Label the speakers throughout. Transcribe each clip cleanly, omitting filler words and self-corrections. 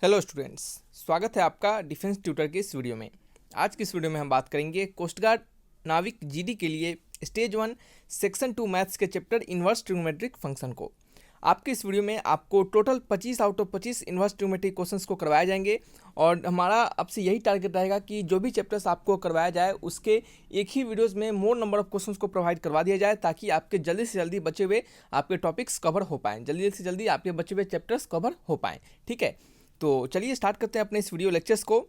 Speaker 1: Hello students, स्वागत है आपका डिफेंस ट्यूटर के इस वीडियो में। आज की इस वीडियो में हम बात करेंगे कोस्ट गार्ड नाविक जीडी के लिए स्टेज 1 सेक्शन 2 मैथ्स के चैप्टर इन्वर्स ट्रिग्नोमेट्रिक फंक्शन को। आपके इस वीडियो में आपको total 25 out of 25 inverse trigonometric questions को करवाए जाएंगे और हमारा आपसे यही टारगेट रहेगा कि जो भी चैप्टर्स आपको करवाया जाए उसके एक ही वीडियोस में मोर नंबर ऑफ क्वेश्चंस को प्रोवाइड करवा दिया जाए, ताकि आपके जल्दी से जल्दी बचे हुए आपके टॉपिक्स कवर हो पाएँ, जल्दी से जल्दी आपके बचे हुए चैप्टर्स कवर हो पाएँ। ठीक है, तो चलिए स्टार्ट करते हैं अपने इस वीडियो लेक्चर्स को।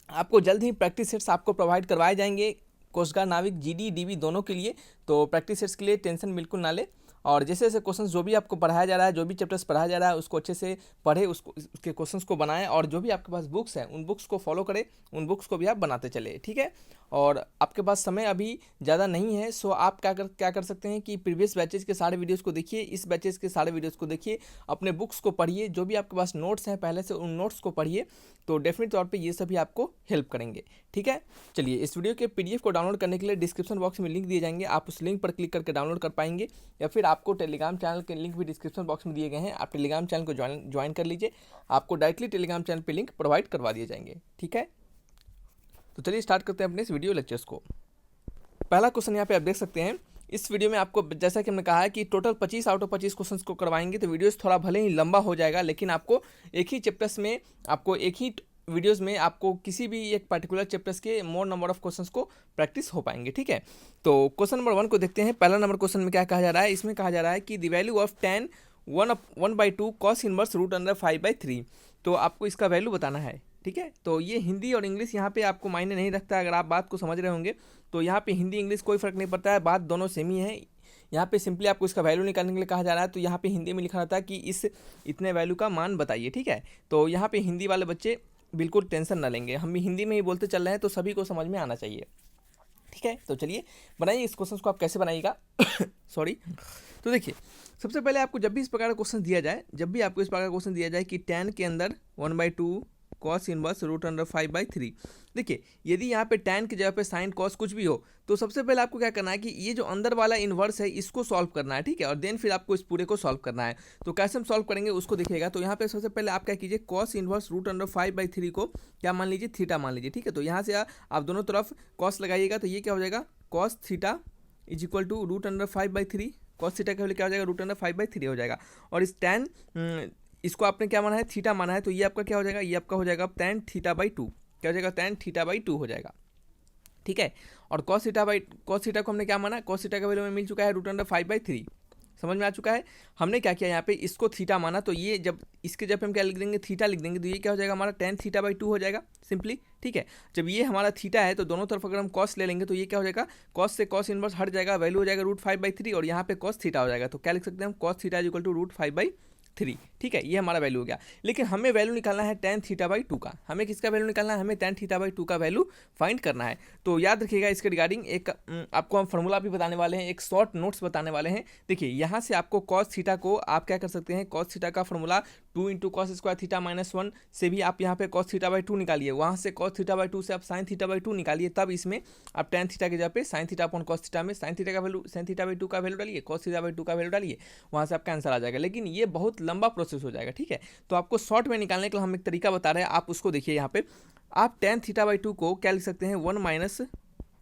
Speaker 1: आपको जल्द ही प्रैक्टिस सेट्स आपको प्रोवाइड करवाए जाएंगे कोस्ट गार्ड नाविक जीडी डीवी दोनों के लिए। तो प्रैक्टिस सेट्स के लिए टेंशन बिल्कुल ना ले, और जैसे जैसे क्वेश्चंस जो भी आपको पढ़ाया जा रहा है, जो भी चैप्टर्स पढ़ाया जा रहा है उसको अच्छे से पढ़े, उसके क्वेश्चंस को बनाएं, और जो भी आपके पास बुक्स हैं उन बुक्स को फॉलो करें, उन बुक्स को भी आप बनाते चले। ठीक है, और आपके पास समय अभी ज़्यादा नहीं है, सो आप क्या कर सकते हैं कि प्रीवियस बैचेज के सारे वीडियोस को देखिए, इस बैचेज के सारे वीडियोस को देखिए, अपने बुक्स को पढ़िए, जो भी आपके पास नोट्स हैं पहले से उन नोट्स को पढ़िए, तो डेफिनेट तौर पे ये सभी आपको हेल्प करेंगे। ठीक है, चलिए इस वीडियो के पीडीएफ को डाउनलोड करने के लिए डिस्क्रिप्शन बॉक्स में लिंक दिए जाएंगे, आप उस लिंक पर क्लिक करके डाउनलोड कर पाएंगे, या फिर आपको टेलीग्राम चैनल के लिंक भी डिस्क्रिप्शन बॉक्स में दिए गए हैं, आप टेलीग्राम चैनल को ज्वाइन कर लीजिए, आपको डायरेक्टली टेलीग्राम चैनल पे लिंक प्रोवाइड करवा दिए जाएंगे। ठीक है, तो चलिए स्टार्ट करते हैं अपने इस वीडियो लेक्चर्स को। पहला क्वेश्चन यहाँ पे आप देख सकते हैं। इस वीडियो में आपको, जैसा कि हमने कहा है कि टोटल 25 आउट ऑफ 25 क्वेश्चंस को करवाएंगे, तो वीडियोस थोड़ा भले ही लंबा हो जाएगा, लेकिन आपको एक ही चैप्टर्स में, आपको एक ही वीडियोस में आपको किसी भी एक पर्टिकुलर चैप्टर्स के मोर नंबर ऑफ क्वेश्चंस को प्रैक्टिस हो पाएंगे। ठीक है, तो क्वेश्चन नंबर 1 को देखते हैं। पहला नंबर क्वेश्चन में क्या कहा जा रहा है, इसमें कहा जा रहा है कि the value of tan 1/2 cos inverse √5/3। तो आपको इसका वैल्यू बताना है। ठीक है, तो ये हिंदी और इंग्लिश यहाँ पे आपको मायने नहीं रखता, अगर आप बात को समझ रहे होंगे तो यहाँ पे हिंदी इंग्लिश कोई फर्क नहीं पड़ता है, बात दोनों सेम ही है। यहाँ पे सिंपली आपको इसका वैल्यू निकालने के लिए कहा जा रहा है, तो यहाँ पे हिंदी में लिखा रहता है कि इस इतने वैल्यू का मान बताइए। ठीक है, तो यहाँ पे हिंदी वाले बच्चे बिल्कुल टेंशन ना लेंगे, हम भी हिंदी में ही बोलते चल रहे हैं, तो सभी को समझ में आना चाहिए। ठीक है, तो चलिए बनाइए इस क्वेश्चन को। आप कैसे बनाइएगा सॉरी, तो देखिए सबसे पहले आपको जब भी इस प्रकार का क्वेश्चन दिया जाए, जब भी आपको इस प्रकार का क्वेश्चन दिया जाए कि tan के अंदर 1/2 cos इनवर्स √5/3, देखिए यदि यहाँ पे tan की जगह पे sin cos कुछ भी हो, तो सबसे पहले आपको क्या करना है कि ये जो अंदर वाला इन्वर्स है इसको सॉल्व करना है। ठीक है, और देन फिर आपको इस पूरे को सॉल्व करना है। तो कैसे हम सॉल्व करेंगे उसको देखिएगा। तो यहाँ पे सबसे पहले आप क्या कीजिए, cos इनवर्स √5/3 को क्या मान लीजिए, थीटा मान लीजिए। ठीक है, तो यहाँ से आप दोनों तरफ cos लगाइएगा, तो ये क्या हो जाएगा, cos theta is equal to √5/3। cos theta का वैल्यू क्या हो जाएगा, √5/3 हो जाएगा। और इस tan इसको आपने क्या माना है, थीटा माना है, तो ये आपका क्या हो जाएगा, ये आपका हो जाएगा tan θ/2। क्या हो जाएगा, tan θ/2 हो जाएगा। ठीक है, और cos थीटा को हमने क्या माना, cos थीटा का वैल्यू में मिल चुका है √5/3, समझ में आ चुका है। हमने क्या किया यहाँ पे, इसको थीटा माना, तो ये जब इसके जब हम क्या लिख देंगे, थीटा लिख देंगे, तो ये क्या हो जाएगा हमारा tan θ/2 हो जाएगा सिंपली। ठीक है, जब ये हमारा थीटा है तो दोनों तरफ अगर हम cos ले लेंगे, तो ये क्या हो जाएगा, cos से cos इनवर्स हट जाएगा, वैल्यू हो जाएगा √5/3, और यहाँ पे cos थीटा हो जाएगा। तो क्या लिख सकते हैं हम, cos theta is equal to √5/3। ठीक है, ये हमारा वैल्यू हो गया। लेकिन हमें वैल्यू निकालना है tan θ/2 का। हमें किसका वैल्यू निकालना है, हमें tan θ/2 का वैल्यू फाइंड करना है। तो याद रखिएगा इसके रिगार्डिंग एक आपको हम फॉर्मूला भी बताने वाले हैं, एक शॉर्ट नोट्स बताने वाले हैं। देखिए यहाँ से आपको cos थीटा को आप क्या कर सकते हैं, cos थीटा का फॉर्मूला 2 × cos स्क्वायर थीटा -1 से भी आप यहाँ पे cos θ/2 निकालिए, वहाँ से cos θ/2 से आप sin θ/2 निकालिए, तब इसमें आप tan थीटा की जगह पे sin theta upon cos theta में sin थीटा का वैल्यू, sin θ/2 का वैल्यू डालिए, cos θ/2 का वैल्यू डालिए, वहाँ से आपका आंसर आ जाएगा। लेकिन ये बहुत लंबा प्रोसेस हो जाएगा। ठीक है, तो आपको शॉर्ट में निकालने के लिए हम एक तरीका बता रहे हैं, आप उसको देखिए। यहाँ पे आप tan θ/2 को क्या लिख सकते हैं, 1 -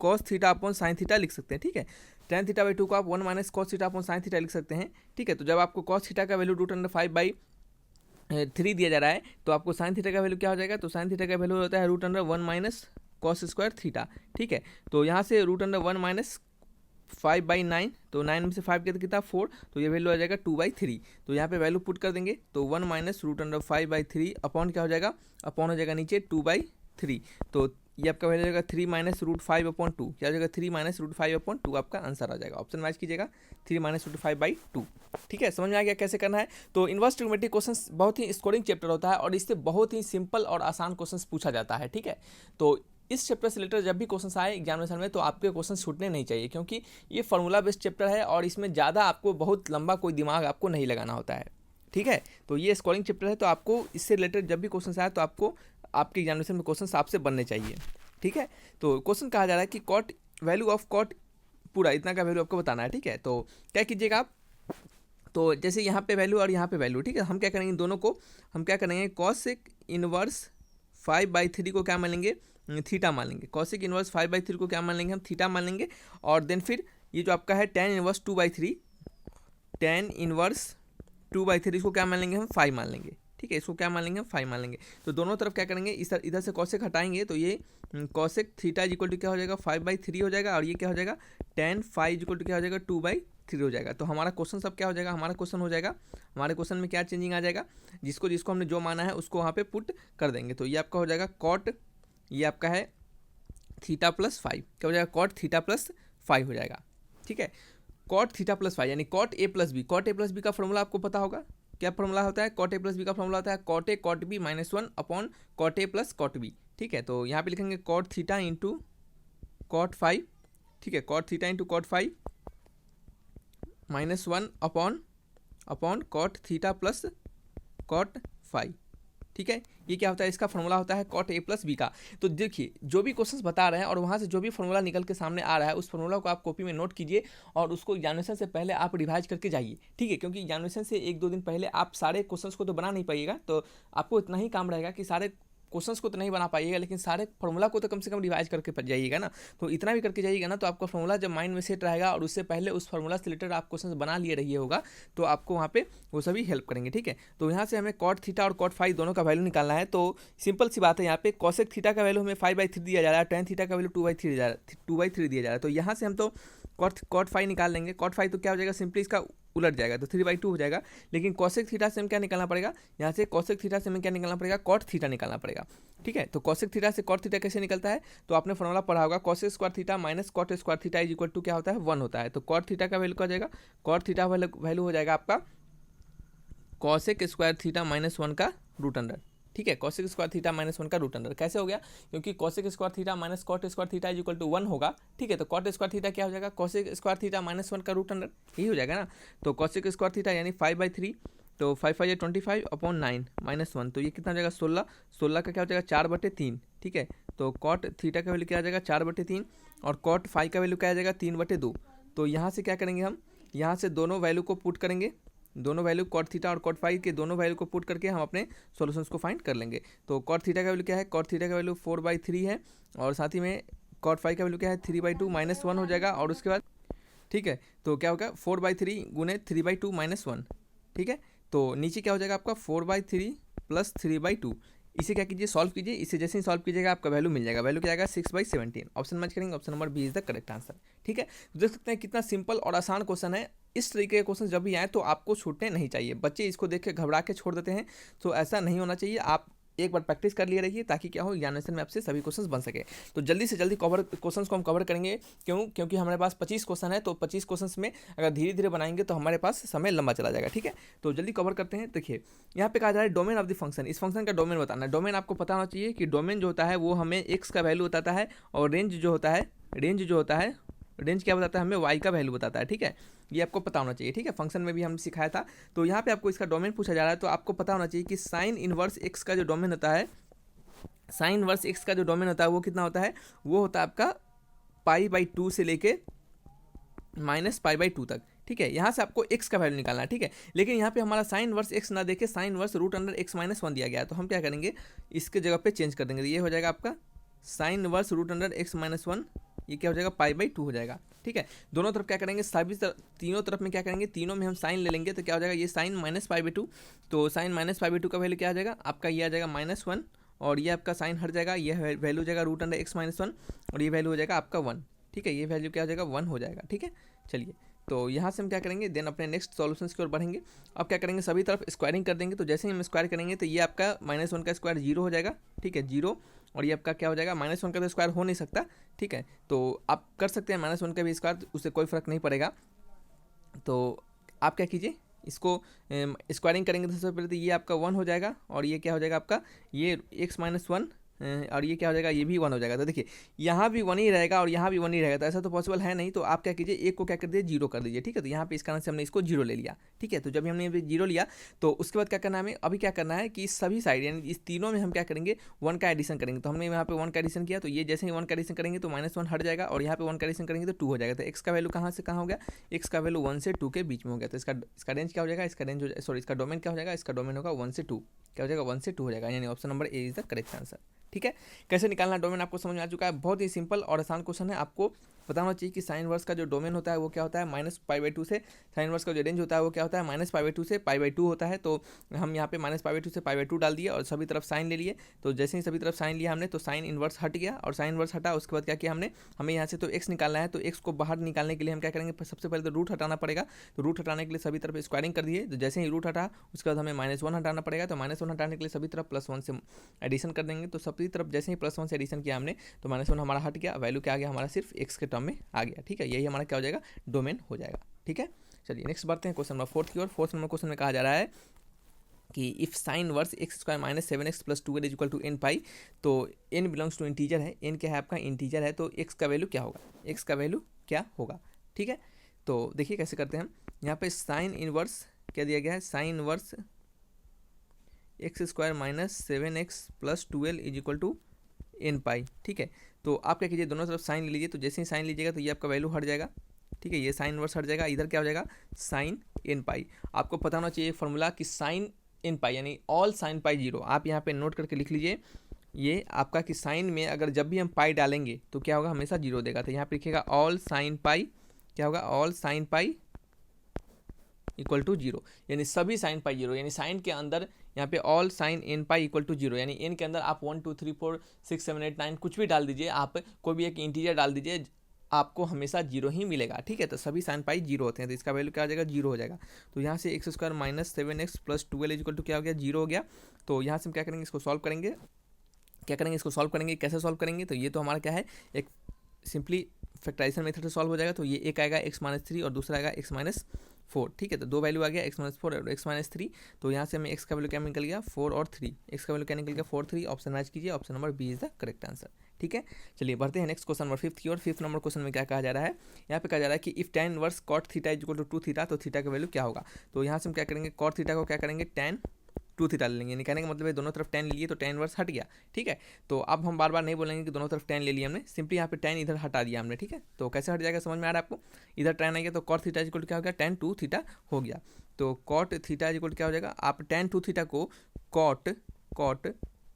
Speaker 1: cos theta upon sin theta लिख सकते हैं। ठीक है, tan θ/2 को आप 1 - cos theta upon sin theta लिख सकते हैं। ठीक है, तो जब आपको cos थीटा का वैल्यू √5/3 दिया जा रहा है, तो आपको sin थीटा का वैल्यू क्या हो जाएगा, तो sin थीटा का वैल्यू होता है √1 - cos स्क्वायर थीटा। ठीक है, तो यहाँ से √1 - 5/9, तो 9 में से 5 के कितना 4, तो ये वैल्यू आ जाएगा 2/3। तो यहाँ पे वैल्यू पुट कर देंगे, तो 1 - √5/3 अपॉन क्या हो जाएगा, अपॉन हो जाएगा नीचे 2/3। तो ये आपका वैल्यू हो जाएगा 3 - √5/2, क्या हो जाएगा 3 - √5/2, आपका आंसर आ जाएगा। ऑप्शन वाइज कीजिएगा 3 - √5/2। ठीक है, समझ में आ गया कैसे करना है। तो इन्वर्स ट्रिग्नोमेट्रिक क्वेश्चंस बहुत ही स्कोरिंग चैप्टर होता है, और इससे बहुत ही सिंपल और आसान क्वेश्चंस पूछा जाता है। ठीक है, तो इस चैप्टर से रिलेटेड जब भी क्वेश्चन आए एग्जामिनेशन में, तो आपके क्वेश्चन छूटने नहीं चाहिए, क्योंकि ये फार्मूला बेस्ड चैप्टर है, और इसमें ज़्यादा आपको बहुत लंबा कोई दिमाग आपको नहीं लगाना होता है। ठीक है, तो ये स्कोरिंग चैप्टर है, तो आपको इससे रिलेटेड जब भी क्वेश्चन आए, तो आपको आपके एग्जामिनेशन में क्वेश्चन आपसे बनने चाहिए। ठीक है, तो क्वेश्चन कहा जा रहा है कि कॉट वैल्यू ऑफ कॉट पूरा इतना का वैल्यू आपको बताना है। ठीक है, तो क्या कीजिएगा आप, तो जैसे यहाँ पे वैल्यू और यहाँ पे वैल्यू, ठीक है, हम क्या करेंगे, दोनों को हम क्या करेंगे, cos से इनवर्स 5/3 को क्या मान लेंगे, थीटा मान लेंगे। कॉसेक इनवर्स 5/3 को क्या मान लेंगे हम, थीटा मान लेंगे। और देन फिर ये जो आपका है tan इनवर्स 2/3, tan इनवर्स 2/3 इसको क्या मान लेंगे हम, 5 मान लेंगे। ठीक है, इसको क्या मान लेंगे हम, 5 मान लेंगे। तो दोनों तरफ क्या करेंगे, इधर से कॉसेक हटाएंगे तो ये कॉसेक थीटा इक्वल टू क्या हो जाएगा, 5/3 हो जाएगा। और ये क्या हो जाएगा, tan 5 इक्वल टू क्या हो जाएगा, 2/3 हो जाएगा। तो हमारा क्वेश्चन सब क्या हो जाएगा, हमारा क्वेश्चन हो जाएगा, हमारे क्वेश्चन में क्या चेंजिंग आ जाएगा, जिसको हमने जो माना है उसको वहाँ पे पुट कर देंगे। तो ये आपका हो जाएगा कॉट, ये आपका है थीटा प्लस 5, क्या हो जाएगा, कॉट थीटा प्लस 5 हो जाएगा। ठीक है, कॉट थीटा प्लस 5 यानी cot A plus B. Cot A plus B का फॉर्मूला आपको पता होगा, क्या फॉर्मूला होता है, कॉट ए प्लस बी का फॉर्मूला होता है cot A cot B -1 upon cot A plus cot B. ठीक है, तो यहाँ पे लिखेंगे कॉट थीटा इंटू कॉट 5। ठीक है, cot theta into cot 5 -1 upon cot theta plus cot 5। ठीक है, ये क्या होता है, इसका फॉर्मूला होता है कॉट ए प्लस बी का। तो देखिए जो भी क्वेश्चंस बता रहे हैं और वहाँ से जो भी फॉर्मूला निकल के सामने आ रहा है उस फॉर्मूला को आप कॉपी में नोट कीजिए और उसको एग्जामिनेशन से पहले आप रिवाइज करके जाइए। ठीक है, क्योंकि एग्जामिनेशन से 1-2 दिन पहले आप सारे क्वेश्चंस को तो बना नहीं पाइएगा, तो आपको इतना ही काम रहेगा कि सारे क्वेश्चंस को तो नहीं बना पाइएगा लेकिन सारे फॉर्मूला को तो कम से कम रिवाइज करके जाइएगा ना। तो इतना भी करके जाइएगा ना तो आपका फॉर्मूला जब माइंड में सेट रहेगा और उससे पहले उस फॉर्मूला से रिलेटेड आप क्वेश्चंस बना लिए रहिए होगा तो आपको वहाँ पे वो सभी हेल्प करेंगे। ठीक है, तो यहाँ से हमें कॉट थीटा और कॉट 5 दोनों का वैल्यू निकालना है। तो सिंपल सी बात है, यहाँ पे कॉसेक थीटा का वैल्यू हमें 5/3 दिया जा रहा है, tan थीटा का वैल्यू 2/3 दिया जा रहा है। तो यहाँ से हम तो कॉट 5 निकाल लेंगे। कॉट 5 तो क्या हो जाएगा, सिंपली इसका उलट जाएगा तो 3/2 हो जाएगा। लेकिन कॉसेक थीटा से हम क्या निकालना पड़ेगा, यहाँ से कॉसेक थीटा से हमें क्या निकालना पड़ेगा, कॉट थीटा निकालना पड़ेगा। ठीक है, तो कॉसेक थीटा से कॉट थीटा कैसे निकलता है, तो आपने फॉर्मूला पढ़ा होगा, cosec square theta minus cot square theta is equal to क्या होता है, 1 होता है। तो कॉट थीटा का वैल्यू क्या हो जाएगा, कॉट थीटा वैल्यू हो जाएगा आपका कॉसेक स्क्वायर थीटा -1 का √अंडर। ठीक है, कॉसेक स्क्वायर थीटा -1 का √अंडर कैसे हो गया, क्योंकि cosec square theta minus cot square theta is equal to 1 होगा। ठीक है, तो कॉट स्क्वायर थीटा क्या हो जाएगा, कॉसेक स्क्वायर थीटा -1 का √अंडर, यही हो जाएगा ना। तो कॉसेक स्क्वायर थीटा यानी 5/3, तो 5×5 = 25 अपॉन 9 -1, तो ये कितना हो जाएगा 16 का क्या हो जाएगा 4/3। ठीक है, तो कॉट थीटा का वैल्यू क्या आ जाएगा 4/3 और कॉट 5 का वैल्यू क्या आ जाएगा 3/2। तो यहाँ से क्या करेंगे हम, यहाँ से दोनों वैल्यू को पुट करेंगे, दोनों वैल्यू कॉट थीटा और कॉट 5 के दोनों वैल्यू को पुट करके हम अपने सॉल्यूशंस को फाइंड कर लेंगे। तो कॉट थीटा का वैल्यू क्या है, कॉट थीटा का वैल्यू 4/3 है और साथ ही में कॉट 5 का वैल्यू क्या है 3/2 -1 हो जाएगा। और उसके बाद ठीक है, तो क्या होगा 4/3 गुने 3/2 -1। ठीक है, तो नीचे क्या हो जाएगा आपका 4/3 + 3/2। इसे क्या कीजिए, सॉल्व कीजिए। इसे जैसे ही सॉल्व कीजिएगा आपका वैल्यू मिल जाएगा, वैल्यू क्या आएगा 6/17। ऑप्शन मैच करेंगे, option number B is the correct answer. ठीक है, तो देख सकते हैं कितना सिंपल और आसान क्वेश्चन है। इस तरीके के क्वेश्चन जब भी आए तो आपको छूटने नहीं चाहिए। बच्चे इसको देख के घबरा के छोड़ देते हैं, तो ऐसा नहीं होना चाहिए। आप एक बार प्रैक्टिस कर लिए रहिए ताकि क्या हो एग्जामिनेशन में आपसे सभी क्वेश्चंस बन सके। तो जल्दी से जल्दी क्वेश्चंस को हम कवर करेंगे, क्योंकि हमारे पास 25 क्वेश्चन है। तो 25 क्वेश्चंस में अगर धीरे धीरे बनाएंगे तो हमारे पास समय लंबा चला जाएगा। ठीक है, तो जल्दी कवर करते हैं। देखिए यहाँ पे कहा जा रहा है डोमेन ऑफ द फंक्शन, इस फंक्शन का डोमेन बताना है। डोमेन आपको पता होना चाहिए कि डोमेन जो होता है वो हमें एक्स का वैल्यू बताता है और रेंज जो होता है रेंज क्या बताता है हमें, वाई का वैल्यू बताता है। ठीक है, ये आपको पता होना चाहिए। ठीक है, फंक्शन में भी हम सिखाया था। तो यहाँ पे आपको इसका डोमेन पूछा जा रहा है तो आपको पता होना चाहिए कि साइन इनवर्स एक्स का जो डोमेन होता है, साइन इनवर्स एक्स का जो डोमेन होता है वो कितना होता है, वो होता है आपका π/2 से लेके -π/2 तक। ठीक है, यहाँ से आपको x का वैल्यू निकालना है। ठीक है, लेकिन यहाँ पे हमारा साइन इनवर्स x ना देखे साइन इनवर्स √x -1 दिया गया है, तो हम क्या करेंगे इसके जगह पे चेंज कर देंगे। तो ये हो जाएगा आपका साइन इनवर्स √x -1, ये क्या हो जाएगा π/2 हो जाएगा। ठीक है, दोनों तरफ क्या करेंगे, सभी तीनों तरफ में क्या करेंगे, तीनों में हम साइन ले लेंगे तो क्या हो जाएगा ये साइन -π/2। तो साइन -π/2 का वैल्यू क्या आ जाएगा आपका, ये आ जाएगा -1 और ये आपका साइन हट जाएगा, ये वैल्यू हो जाएगा √x -1 और ये वैल्यू हो जाएगा आपका 1। ठीक है, ये वैल्यू क्या हो जाएगा 1 हो जाएगा। ठीक है, चलिए तो यहाँ से हम क्या करेंगे, देन अपने नेक्स्ट सॉल्यूशंस की ओर बढ़ेंगे। अब क्या करेंगे, सभी तरफ स्क्वायरिंग कर देंगे। तो जैसे ही हम स्क्वायर करेंगे तो ये आपका -1 का स्क्वायर 0 हो जाएगा। ठीक है, 0 और ये आपका क्या हो जाएगा, -1 का तो स्क्वायर हो नहीं सकता। ठीक है, तो आप कर सकते हैं -1 का भी स्क्वायर, उससे कोई फ़र्क नहीं पड़ेगा। तो आप क्या कीजिए, इसको स्क्वायरिंग करेंगे तो सबसे पहले तो ये आपका 1 हो जाएगा और ये क्या हो जाएगा आपका, ये x -1 और ये क्या हो जाएगा, ये भी 1 हो जाएगा। तो देखिए यहाँ भी 1 ही रहेगा और यहाँ भी 1 ही रहेगा, तो ऐसा तो पॉसिबल है नहीं। तो आप क्या कीजिए, एक को क्या कर दीजिए, 0 कर दीजिए, ठीक है। तो यहाँ पे इस कारण से हमने इसको 0 ले लिया, ठीक है। तो जब हमने 0 लिया तो उसके बाद क्या करना है हमें, अभी क्या करना है कि सभी साइड यानी इस तीनों में हम क्या करेंगे, 1 का एडिशन करेंगे। तो हमने यहाँ पे 1 का एडिशन किया, तो ये जैसे ही 1 का एडिशन करेंगे तो -1 हट जाएगा, और यहाँ पे 1 का एडिशन करेंगे तो 2 हो जाएगा। तो x का वैल्यू कहाँ से कहाँ हो गया, x का वैल्यू 1 से 2 के बीच में हो गया। तो इसका रेंज क्या हो जाएगा, इसका रेंज सॉरी इसका डोमेन क्या हो जाएगा, इसका डोमेन होगा 1 से 2, क्या हो जाएगा 1 से 2 हो जाएगा, यानी option number A is the correct answer, ठीक है। कैसे निकालना डोमेन आपको समझ में आ चुका है, बहुत ही सिंपल और आसान क्वेश्चन है। आपको पता होना चाहिए कि साइन इनवर्स का जो डोमेन होता है वो क्या होता है, -π/2 से, साइन इनवर्स का जो रेंज होता है वो क्या होता है, -π/2 से π/2 होता है। तो हम यहाँ पे -π/2 से π/2 डाल दिए और सभी तरफ साइन ले लिए। तो जैसे ही सभी तरफ साइन लिया हमने तो साइन इनवर्स हट गया, और साइन इनवर्स हटा उसके बाद क्या किया हमने, हमें यहाँ से तो x निकालना है। तो x को बाहर निकालने के लिए हम क्या करेंगे, सबसे पहले तो रूट हटाना पड़ेगा। तो रूट हटाने के लिए सभी तरफ स्क्वायरिंग कर दिए। तो जैसे ही रूट हटा उसके बाद हमें -1 हटाना पड़ेगा। तो -1 हटाने के लिए सभी तरफ +1 से एडिशन कर देंगे। तो सभी तरफ जैसे ही +1 से एडिशन किया हमने तो -1 हमारा हट गया, वैल्यू क्या आ गया हमारा, सिर्फ x के टर्म में आ गया, ठीक है। यही हमारा क्या हो जाएगा, डोमेन हो जाएगा, ठीक है। चलिए नेक्स्ट बढ़ते हैं क्वेश्चन नंबर 4 की ओर। 4th नंबर क्वेश्चन में कहा जा रहा है कि if sine inverse x² - 7x + 2l = n पाई, तो n बिलोंग्स टू इंटीजर है, n क्या है आपका इंटीजर है, तो x का वैल्यू क्या होगा, x का वैल्यू क्या होगा, ठीक है। तो देखिए कैसे करते हैं हम, यहाँ पे साइन इनवर्स क्या दिया गया है, sine inverse x² - 7x + 2l = n पाई, ठीक है। तो आप क्या कीजिए, दोनों तरफ साइन ले लीजिए। तो जैसे ही साइन लीजिएगा तो ये आपका वैल्यू हट जाएगा, ठीक है। ये साइन इनवर्स हट जाएगा, इधर क्या हो जाएगा, साइन n पाई। आपको पता होना चाहिए फॉर्मूला कि साइन n पाई यानी ऑल साइन पाई 0। आप यहाँ पे नोट करके लिख लीजिए ये आपका कि साइन में अगर जब भी हम पाई डालेंगे तो क्या होगा, हमेशा 0 देगा। तो यहाँ पे लिखिएगा ऑल साइन पाई, क्या होगा, ऑल साइन पाई = 0, यानी सभी साइन पाई 0, यानी साइन के अंदर यहाँ पे ऑल साइन n पाई = 0, यानी n के अंदर आप 1 2 3 4 6 7 8 9 कुछ भी डाल दीजिए, आप कोई भी एक इंटीजर डाल दीजिए, आपको हमेशा 0 ही मिलेगा, ठीक है। तो सभी साइन पाई 0 होते हैं, तो इसका वैल्यू क्या हो जाएगा, 0 हो जाएगा। तो यहाँ से x² - 7x + 2l = क्या हो गया, 0 हो गया। तो यहाँ से हम क्या करेंगे, इसको सॉल्व करेंगे, क्या करेंगे, इसको सॉल्व करेंगे। कैसे सॉल्व करेंगे, तो ये तो हमारा क्या है, एक सिंपली फैक्टराइजेशन मेथड से सॉल्व हो जाएगा। तो ये एक आएगा x - 3 और दूसरा आएगा x - 4, ठीक है। तो दो वैल्यू आ गया x - 4 और x - 3। तो यहाँ से हमें x का वैल्यू क्या निकल गया, 4 और 3, x का वैल्यू क्या निकल गया, 4 3। ऑप्शन मैच कीजिए, option number B is the correct answer, ठीक है। चलिए बढ़ते हैं नेक्स्ट क्वेश्चन नंबर 5th की ओर। 5th नंबर क्वेश्चन में क्या कहा जा रहा है, यहाँ पे कहा जा रहा है कि if tan inverse cot theta = 2 theta, तो थीटा का वैल्यू क्या होगा। तो यहाँ से हम क्या करेंगे, cot थीटा को क्या करेंगे, tan 2 थीटा ले लेंगे। कहने का मतलब है दोनों तरफ tan लिए तो tan इनवर्स हट गया, ठीक है। तो अब हम बार बार नहीं बोलेंगे कि दोनों तरफ tan ले लिया हमने, सिंपली यहाँ पे tan इधर हटा दिया हमने, ठीक है। तो कैसे हट जाएगा समझ में आ रहा है आपको, इधर tan आ गया तो cot थीटा = क्या हो गया, tan 2 थीटा हो गया। तो cot थीटा = क्या हो जाएगा, आप tan 2 थीटा को cot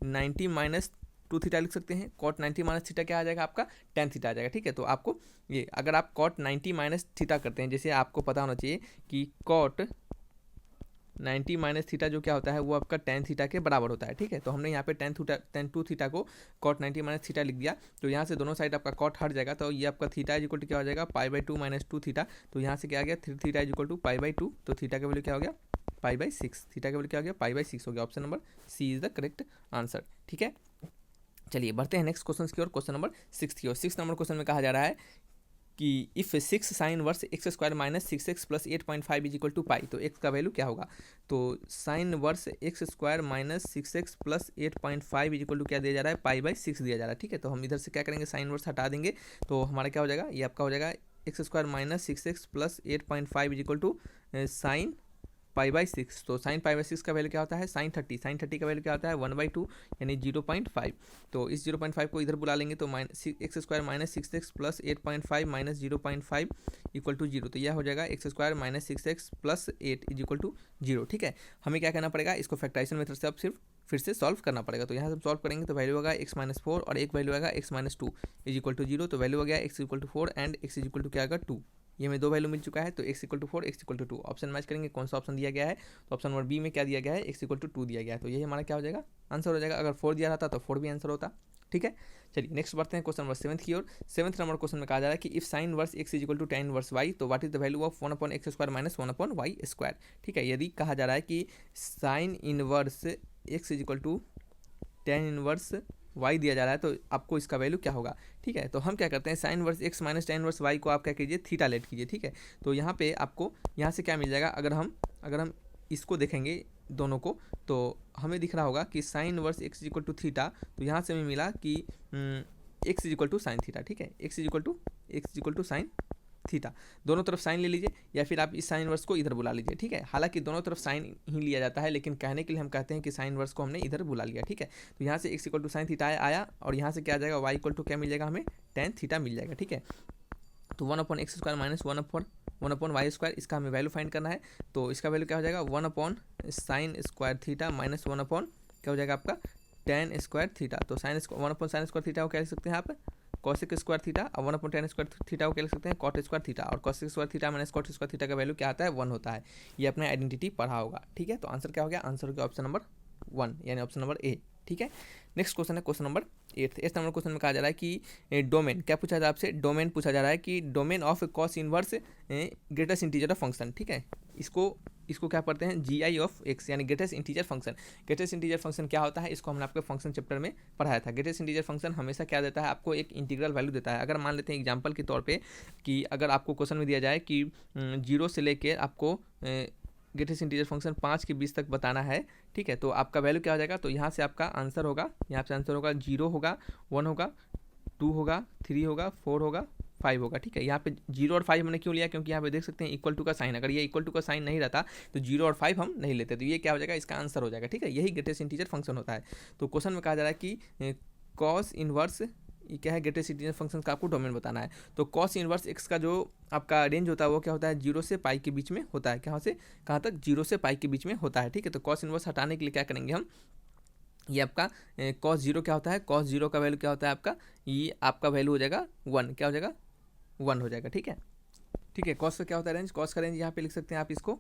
Speaker 1: 90 - 2 थीटा लिख सकते हैं। cot 90 - थीटा क्या आ जाएगा आपका, tan थीटा आ जाएगा, ठीक है। तो आपको ये अगर आप cot 90 - थीटा करते हैं, जैसे आपको पता होना चाहिए कि cot 90 - थीटा जो क्या होता है वो आपका tan थीटा के बराबर होता है, ठीक है। तो हमने यहाँ पे tan 2 थीटा को cot 90 - थीटा लिख दिया। तो यहाँ से दोनों साइड आपका cot हट जाएगा, तो ये आपका थीटा = क्या हो जाएगा, π/2 - 2 थीटा। तो यहाँ से क्या आ गया, थीटा = π/2। तो थीटा का वैल्यू क्या हो गया, π/6, थीटा का वैल्यू क्या हो गया, π/6 हो गया। Option number C is the correct answer, ठीक है। चलिए बढ़ते हैं नेक्स्ट क्वेश्चन की ओर, क्वेश्चन नंबर 6 की ओर। 6 नंबर क्वेश्चन में कहा जा रहा है कि if 6 sign inverse x² - 6x + 8.5 = पाई, तो x का वैल्यू क्या होगा। तो साइन वर्स x² - 6x + 8.5 = क्या दिया जा रहा है, π/6 दिया जा रहा है, ठीक है। तो हम इधर से क्या करेंगे, साइन वर्स हटा देंगे, तो हमारा क्या हो जाएगा, ये आपका हो जाएगा x² - 6x + 8.5 = साइन π/6। तो साइन π/6 का वैल्यू क्या होता है, साइन 30 का वैल्यू क्या होता है, 1/2 यानी 0.5। तो इस 0.5 को इधर बुला लेंगे तो x² - 6x + 8.5 - 0.5 = 0। तो यह हो जाएगा x² - 6x + 8 = 0, ठीक है। हमें क्या करना पड़ेगा, इसको फैक्टराइजेशन मेथड से अब सिर्फ फिर से सॉल्व करना पड़ेगा। तो यहाँ से सॉल्व करेंगे तो वैल्यू होगा x - 4 और एक वैल्यू आएगा x - 2 = 0। तो वैल्यू हो गया x = 4 एंड x = क्या आएगा, 2। ये हमें दो वैल्यू मिल चुका है, तो x = 4 x = 2। ऑप्शन मैच करेंगे, कौन सा ऑप्शन दिया गया है, तो ऑप्शन नंबर बी में क्या दिया गया है, x = 2 दिया गया है। तो यही हमारा क्या हो जाएगा, आंसर हो जाएगा। अगर 4 दिया रहता तो 4 भी आंसर होता, ठीक है। चलिए नेक्स्ट बढ़ते हैं क्वेश्चन नंबर 7 की ओर। 7th नंबर क्वेश्चन में कहा जा रहा है कि if sine inverse x = tan inverse y, तो what is the value of 1/x² - 1/y², ठीक है। यदि कहा जा रहा है कि sine inverse x = tan inverse y दिया जा रहा है, तो आपको इसका वैल्यू क्या होगा, ठीक है। तो हम क्या करते हैं, sine inverse x - tan inverse y को आप क्या कीजिए, थीटा लेट कीजिए, ठीक है। तो यहाँ पे आपको यहाँ से क्या मिल जाएगा, अगर हम इसको देखेंगे दोनों को, तो हमें दिख रहा होगा कि sine inverse x equal to theta, तो यहाँ से हमें मिला कि x equal to sine theta, ठीक है, x equal to sine theta. दोनों तरफ साइन ले लीजिए या फिर आप इस साइन इनवर्स को इधर बुला लीजिए, ठीक है। हालांकि दोनों तरफ साइन ही लिया जाता है, लेकिन कहने के लिए हम कहते हैं कि साइन इनवर्स को हमने इधर बुला लिया, ठीक है। तो यहाँ से x equal to sine theta आया और यहाँ से क्या आ जाएगा, वाई इक्वल टू क्या मिल जाएगा, हमें टेन थीटा मिल जाएगा, ठीक है। तो 1/x² माइनस 1/y², इसका हमें वैल्यू फाइंड करना है। तो इसका वैल्यू क्या हो जाएगा, 1/sin² थीटा माइनस 1 क्या हो जाएगा आपका tan² थीटा। तो 1/sin² थीटा को क्या लिख सकते हैं आप, cos² थीटा, और 1/tan² थीटा को क्या लिख सकते हैं, cot² थीटा। और cos² theta minus cot² theta का वैल्यू क्या आता है, 1 होता है। ये अपने आइडेंटिटी पढ़ा होगा, ठीक है। तो आंसर क्या हो गया, आंसर हो गया ऑप्शन नंबर 1 यानी ऑप्शन नंबर ए, ठीक है। नेक्स्ट क्वेश्चन है क्वेश्चन नंबर 8 नंबर क्वेश्चन में कहा जा रहा है कि डोमेन क्या पूछा जा रहा है आपसे, डोमेन पूछा जा रहा है कि domain of cos inverse greatest integer of function, ठीक है। इसको क्या पढ़ते हैं, GI ऑफ एक्स यानी greatest integer function. Greatest integer function क्या होता है, इसको हमने आपके फंक्शन चैप्टर में पढ़ाया था। ग्रेटेस्ट इंटीजर फंक्शन हमेशा क्या देता है, आपको एक इंटीग्रल वैल्यू देता है। अगर मान लेते हैं एग्जांपल के तौर पे कि अगर आपको क्वेश्चन में दिया जाए कि 0 से लेके आपको ग्रेटेस्ट इंटीजर फंक्शन 5 के 20 तक बताना है, ठीक है, तो आपका वैल्यू क्या हो जाएगा, तो यहाँ से आपका आंसर होगा, यहाँ से आंसर होगा 0 होगा, 1 होगा, 2 होगा, 3 होगा, 4 होगा, 5 होगा, ठीक है। यहाँ पे 0 और 5 हमने क्यों लिया, क्योंकि यहाँ पे देख सकते हैं इक्वल टू का साइन, अगर ये इक्वल टू का साइन नहीं रहता तो 0 और 5 हम नहीं लेते, तो ये क्या हो जाएगा, इसका आंसर हो जाएगा, ठीक है। यही ग्रेटेस्ट इंटीजर फंक्शन होता है। तो क्वेश्चन में कहा जा रहा है कि कॉस इनवर्स ये क्या है, ग्रेटेस्ट इंटीजर फंक्शन का आपको डोमेन बताना है। तो कॉस इनवर्स एक्स का जो आपका रेंज होता है वो क्या होता है, 0 से पाई के बीच में होता है। कहाँ से कहाँ तक, 0 से पाई के बीच में होता है, ठीक है। तो कॉस इनवर्स हटाने के लिए क्या करेंगे हम, ये आपका कॉस 0 क्या होता है, कॉस 0 का वैल्यू क्या होता है आपका, ये आपका वैल्यू हो जाएगा 1, क्या हो जाएगा 1 हो जाएगा, ठीक है। ठीक है, कॉस का क्या होता है रेंज, कॉस का रेंज यहाँ पे लिख सकते हैं आप इसको,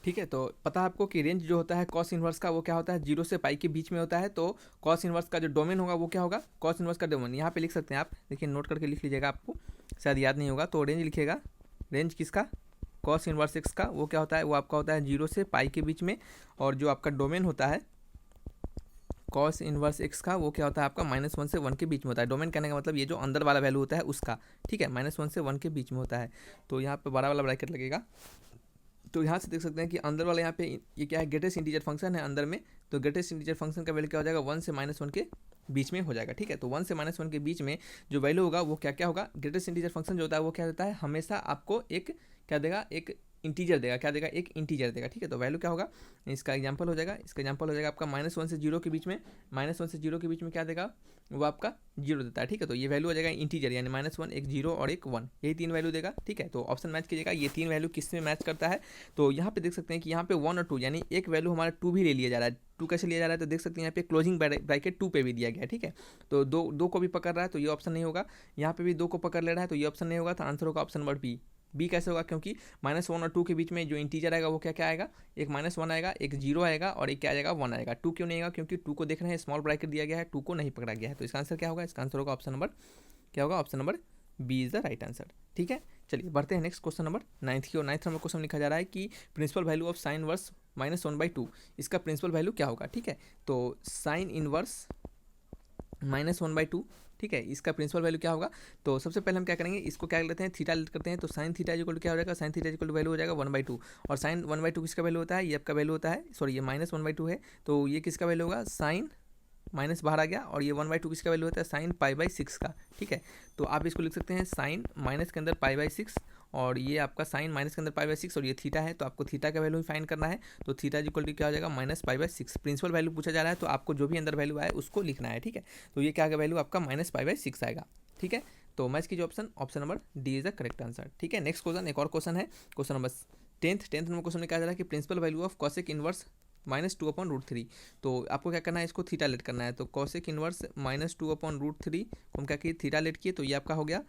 Speaker 1: ठीक है। तो पता है आपको कि रेंज जो होता है कॉस इनवर्स का वो क्या होता है, 0 से पाई के बीच में होता है। तो कॉस इनवर्स का जो डोमेन होगा वो क्या होगा, कॉस इनवर्स का डोमेन यहाँ पे लिख सकते हैं आप, देखिए नोट करके लिख लीजिएगा, आपको शायद याद नहीं होगा। तो रेंज लिखिएगा, रेंज किसका, कॉस इनवर्स एक्स का, वो क्या होता है, वो आपका होता है 0 से पाई के बीच में। और जो आपका डोमेन होता है कॉस इनवर्स एक्स का, वो क्या होता है आपका -1 से 1 के बीच में होता है। डोमेन कहने का मतलब ये जो अंदर वाला वैल्यू होता है उसका, ठीक है, -1 से 1 के बीच में होता है। तो यहाँ पे बड़ा वाला ब्रैकेट लगेगा। तो यहाँ से देख सकते हैं कि अंदर वाला यहाँ पे ये क्या है, ग्रेटेस्ट इंटीजर फंक्शन है अंदर में। तो ग्रेटेस्ट इंटीजर फंक्शन का वैल्यू क्या हो जाएगा, 1 से -1 के बीच में हो जाएगा, ठीक है। तो 1 से -1 के बीच में जो वैल्यू होगा वो क्या क्या होगा, ग्रेटेस्ट इंटीजर फंक्शन जो होता है वो क्या देता है, हमेशा आपको एक क्या देगा, एक इंटीजर देगा, क्या देगा, एक इंटीजर देगा, ठीक है। तो वैल्यू क्या होगा, इसका एग्जांपल हो जाएगा, इसका एग्जांपल हो जाएगा आपका -1 से 0 के बीच में, -1 से 0 के बीच में क्या देगा, वो आपका 0 देता है, ठीक है। तो ये वैल्यू हो जाएगा इंटीजर यानी -1, एक 0 और एक 1, यही 3 वैल्यू देगा, ठीक है। तो ऑप्शन मैच कीजिएगा, ये 3 वैल्यू किस में मैच करता है। तो यहाँ पे देख सकते हैं कि यहाँ पे 1 और 2 यानी एक वैल्यू हमारा 2 भी ले लिया जा रहा है। 2 कैसे लिया जा रहा है, तो देख सकते हैं यहाँ पे क्लोजिंग ब्रैकेट 2 पे भी दिया गया है, ठीक है। तो दो को भी पकड़ रहा है तो ये ऑप्शन नहीं होगा, यहाँ पे भी 2 को पकड़ ले रहा है तो ये ऑप्शन नहीं होगा। तो आंसर होगा ऑप्शन नंबर बी कैसे होगा, क्योंकि -1 और 2 के बीच में जो इंटीजर आएगा वो क्या क्या आएगा, एक -1 आएगा, एक 0 आएगा और एक क्या आएगा 1 आएगा। 2 क्यों नहीं आएगा, क्योंकि 2 को देख रहे हैं स्मॉल ब्रैकेट दिया गया है, 2 को नहीं पकड़ा गया है। तो इसका आंसर क्या होगा, इसका आंसर होगा ऑप्शन नंबर क्या होगा, option number B is the right answer, ठीक है। चलिए बढ़ते हैं नेक्स्ट क्वेश्चन नंबर 9 की ओर। 9 नंबर क्वेश्चन लिखा जा रहा है कि principal value of sine inverse -1/2, इसका प्रिंसिपल वैल्यू क्या होगा, ठीक है। तो साइन इनवर्स -1/2, ठीक है, इसका प्रिंसिपल वैल्यू क्या होगा। तो सबसे पहले हम क्या करेंगे, इसको क्या लेते हैं, थीटा लेट करते हैं। तो साइन थीटा इक्वल टू क्या हो जाएगा, sine theta equal to value हो जाएगा 1/2। और साइन 1/2 किसका वैल्यू होता है, ये आपका वैल्यू होता है, सॉरी ये -1/2 है, तो ये किसका वैल्यू होगा, साइन माइनस बाहर आ गया, और ये 1/2 किसका वैल्यू होता है, साइन π/6 का, ठीक है। तो आप इसको लिख सकते हैं साइन माइनस के अंदर π/6, और ये आपका साइन माइनस के अंदर π/6 और ये थीटा है, तो आपको थीटा का वैल्यू फाइंड करना है। तो थीटा इक्वल टू क्या हो जाएगा, -π/6। प्रिंसिपल वैल्यू पूछा जा रहा है तो आपको जो भी अंदर वैल्यू आए उसको लिखना है, ठीक है। तो ये क्या आएगा, वैल्यू आपका -π/6 आएगा, ठीक है। तो मैच कीजिए option number D is the correct answer, ठीक है। नेक्स्ट क्वेश्चन, एक और क्वेश्चन है, question number 10th number question में कहा जा रहा है कि principal value of cosec inverse -2/√3। तो आपको क्या करना है, इसको थीटा लेट करना है। तो कॉसेक इनवर्स -2/√3 को हम क्या किए, थीटा लेट किए, तो ये आपका हो गया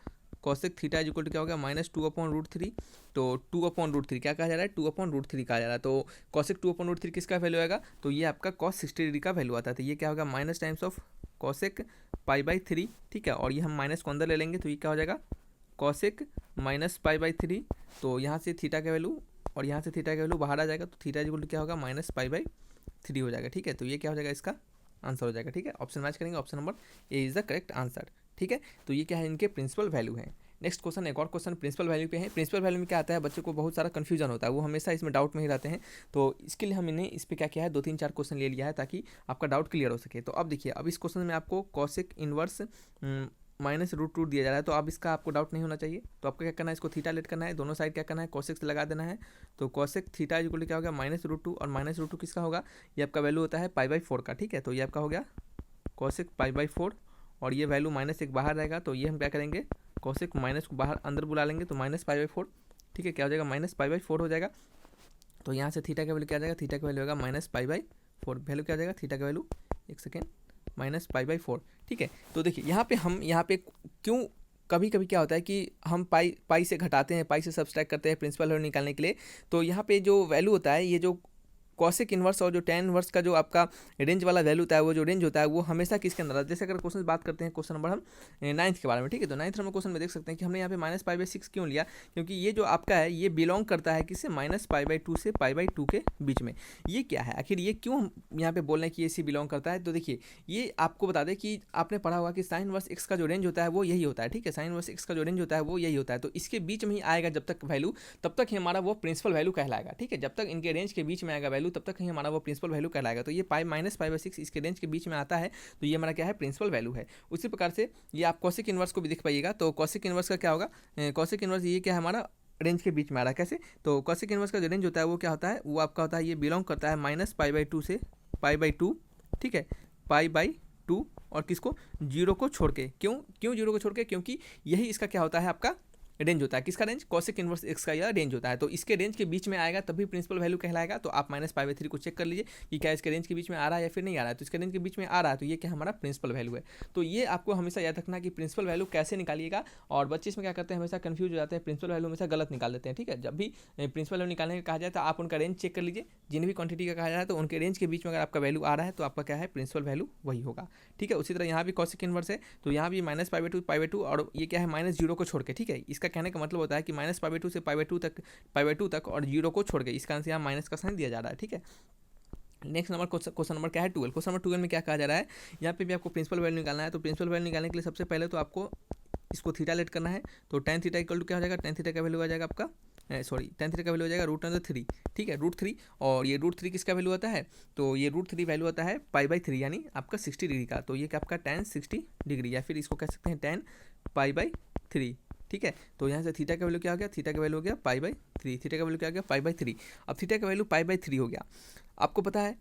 Speaker 1: कॉसेक थीटा इक्वल टू क्या हो गया, -2/√3। तो 2/√3 क्या कहा जा रहा है, 2/√3 कहा जा रहा है। तो कॉसेक 2/√3 किसका वैल्यू आएगा, तो ये आपका कॉस 60 डिग्री का वैल्यू आता है। तो ये क्या होगा, माइनस टाइम्स ऑफ कॉसेक π/3, ठीक है। और ये हम माइनस को अंदर ले लेंगे तो ये क्या हो जाएगा, कॉसेक -π/3। तो यहाँ से थीटा का वैल्यू और यहाँ से थीटा का वैल्यू बाहर आ जाएगा, तो थीटा इक्वल टू क्या होगा, -π/3 हो जाएगा, ठीक है। तो ये क्या हो जाएगा, इसका आंसर हो जाएगा, ठीक है। ऑप्शन मैच करेंगे, option number A is the correct answer, ठीक है। तो ये क्या है, इनके प्रिंसिपल वैल्यू हैं। नेक्स्ट क्वेश्चन, एक और क्वेश्चन प्रिंसिपल वैल्यू पे है। प्रिंसिपल वैल्यू में क्या आता है, बच्चे को बहुत सारा कन्फ्यूजन होता है, वो हमेशा इसमें डाउट में ही रहते हैं। तो इसके लिए हमने इस पर क्या किया है, 2-3-4 क्वेश्चन ले लिया है ताकि आपका डाउट क्लियर हो सके। तो अब देखिए, अब इस क्वेश्चन में आपको कॉसेक इनवर्स -√2 दिया जा रहा है, तो अब इसका आपको डाउट नहीं होना चाहिए। तो आपको क्या करना है, इसको थीटा लेट करना है, दोनों साइड क्या करना है, कॉसेक से लगा देना है। तो कॉसेक थीटा इक्वल टू क्या होगा, -√2, और -√2 किसका होगा, ये आपका वैल्यू होता है π/4 का, ठीक है। तो ये आपका हो गया कॉसेक π/4, और ये वैल्यू -1 बाहर रहेगा, तो ये हम क्या करेंगे, कॉसेक माइनस को बाहर अंदर बुला लेंगे, तो -π/4, ठीक है। क्या हो जाएगा, -π/4 हो जाएगा। तो यहाँ से थीटा का वैल्यू क्या आ जाएगा, थीटा का वैल्यू होगा -π/4, वैल्यू क्या हो जाएगा थीटा का वैल्यू, एक सेकेंड, -π/4, ठीक है। तो देखिए यहाँ पे हम क्यों कभी कभी क्या होता है कि हम पाई से घटाते हैं, पाई से सब्सट्रैक्ट करते हैं प्रिंसिपल वैल्यू निकालने के लिए। तो यहाँ पे जो वैल्यू होता है, ये जो कॉसेक इनवर्स और जो tan इनवर्स का जो आपका रेंज वाला वैल्यू होता है, वो जो रेंज होता है वो हमेशा किसके अंदर आता है। जैसे अगर क्वेश्चन बात करते हैं, क्वेश्चन नंबर हम 9th के बारे में, ठीक है। तो 9th नंबर क्वेश्चन में देख सकते हैं कि हमने यहाँ पे -π/6 क्यों लिया, क्योंकि ये जो आपका है ये बिलोंग करता है किससे, -π/2 से π/2 के बीच में। ये क्या है आखिर, ये क्यों हम यहाँ पे बोल रहे हैं कि ये सी बिलोंग करता है। तो देखिए, ये आपको बता दें कि आपने पढ़ा होगा कि साइन इनवर्स x का जो रेंज होता है वो यही होता है, ठीक है। साइन इनवर्स x का जो रेंज होता है वो यही होता है। तो इसके बीच में ही आएगा जब तक वैल्यू, तब तक ही हमारा वो प्रिंसिपल वैल्यू कहलाएगा, ठीक है। जब तक इनके रेंज के बीच में आएगा वैल्यू, तब तक ही हमारा वो प्रिंसिपल वैल्यू कहलाएगा। तो ये -π/6 इसके रेंज के बीच में आता है, तो ये हमारा क्या है, प्रिंसिपल वैल्यू है। उसी प्रकार से ये आप कॉसेक इनवर्स को भी देख पाइएगा। तो कॉसेक इनवर्स का क्या होगा, कॉसेक इनवर्स ये क्या है, हमारा रेंज के बीच में आ रहा है। कैसे, तो कॉसेक इनवर्स का जो रेंज होता है वो क्या होता है, वो आपका होता है, ये बिलोंग करता है -π/2 से π/2, ठीक है, π/2, और किसको, 0 को छोड़ के। क्यों 0 को छोड़ के, क्योंकि यही इसका क्या होता है, आपका रेंज होता है। किसका रेंज, कॉसेक इनवर्स x का यह रेंज होता है। तो इसके रेंज के बीच में आएगा तभी प्रिंसिपल वैल्यू कहलाएगा। तो आप -π/3 को चेक कर लीजिए कि क्या इसके रेंज के बीच में आ रहा है या फिर नहीं आ रहा है। तो इसके रेंज के बीच में आ रहा है, तो ये क्या हमारा प्रिंसिपल वैल्यू है। तो ये आपको हमेशा याद रखना कि प्रिंसिपल वैल्यू कैसे निकालिएगा। और बच्चे इसमें क्या करते हैं, हमेशा कन्फ्यूज हो जाते हैं, प्रिंसिपल वैल्यू हमेशा गलत निकाल देते हैं, ठीक है। जब भी प्रिंसिपल वैल्यू निकालने का कहा जाए तो आप उनका रेंज चेक कर लीजिए। जिन भी क्वांटिटी का कहा जाए तो उनके रेंज के बीच में अगर आपका वैल्यू आ रहा है तो आपका क्या है, प्रिंसिपल वैल्यू वही होगा, ठीक है। उसी तरह यहाँ भी कॉसेक इनवर्स है, तो यहाँ भी -π/2 और ये क्या है, -0 को छोड़ के, ठीक है। इसका कहने का मतलब होता है कि -π/2 से π/2 तक और 0 को छोड़ के, इसका आंसर यहाँ माइनस का साइन दिया जा रहा है, ठीक है। नेक्स्ट नंबर क्वेश्चन नंबर क्या है, 12। क्वेश्चन नंबर 12 में क्या कहा जा रहा है, यहाँ पे भी आपको प्रिंसिपल वैल्यू निकालना है। तो प्रिंसिपल वैल्यू निकालने के लिए सबसे पहले तो आपको इसको थीटा लेट करना है। तो tan थीटा इक्वल टू क्या हो जाएगा, tan थीटा का वैल्यू आ जाएगा आपका, tan थीटा का वैल्यू हो जाएगा √3, ठीक है, √3। और ये √3 किसका वैल्यू होता है, तो ये √3 वैल्यू होता है π/3, यानी आपका 60 डिग्री का। तो ये क्या आपका tan 60 डिग्री, या फिर इसको कह सकते हैं tan π/3, ठीक है। तो यहाँ से थीटा का वैल्यू क्या हो गया, थीटा का वैल्यू हो गया π/3, थीटा का वैल्यू क्या हो गया, π/3। अब थीटा का वैल्यू π/3 हो गया। आपको पता है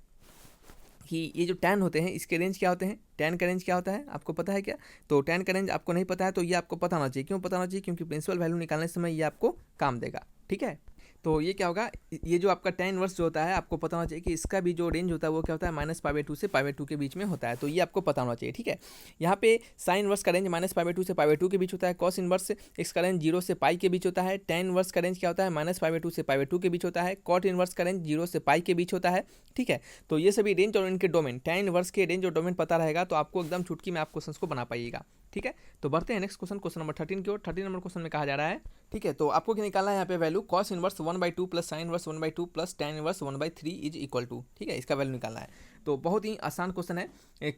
Speaker 1: कि ये जो tan होते हैं इसके रेंज क्या होते हैं, tan का रेंज क्या होता है आपको पता है क्या। तो tan का रेंज आपको नहीं पता है, तो ये आपको पता होना चाहिए। क्यों पता होना चाहिए, क्योंकि प्रिंसिपल वैल्यू निकालने समय ये आपको काम देगा, ठीक है। तो ये क्या होगा, ये जो आपका tan इनवर्स जो होता है आपको पता होना चाहिए कि इसका भी जो रेंज होता है वो क्या होता है, -π/2 से π/2 के बीच में होता है। तो ये आपको पता होना चाहिए, ठीक है। यहाँ पे साइन इनवर्स का रेंज -π/2 से π/2 के बीच होता है। कॉस इनवर्स x का रेंज 0 से π के बीच होता है। tan इनवर्स का रेंज क्या होता है, -π/2 से π/2 के बीच होता है। कॉट इनवर्स का रेंज 0 से π के बीच होता है, ठीक है। तो ये सभी रेंज और इनके डोमेन, tan इनवर्स के रेंज और डोमेन पता रहेगा तो आपको एकदम चुटकी में आप क्वेश्चन को बना पाइएगा, ठीक है। तो बढ़ते हैं नेक्स्ट क्वेश्चन नंबर 13 की ओर। 13 नंबर क्वेश्चन में कहा जा रहा है, ठीक है। तो आपको क्या निकालना है यहाँ पे value, cos inverse 1/2 plus sine inverse 1/2 plus tan inverse 1/3 is equal to, ठीक है। इसका वैल्यू निकालना है। तो बहुत ही आसान क्वेश्चन है।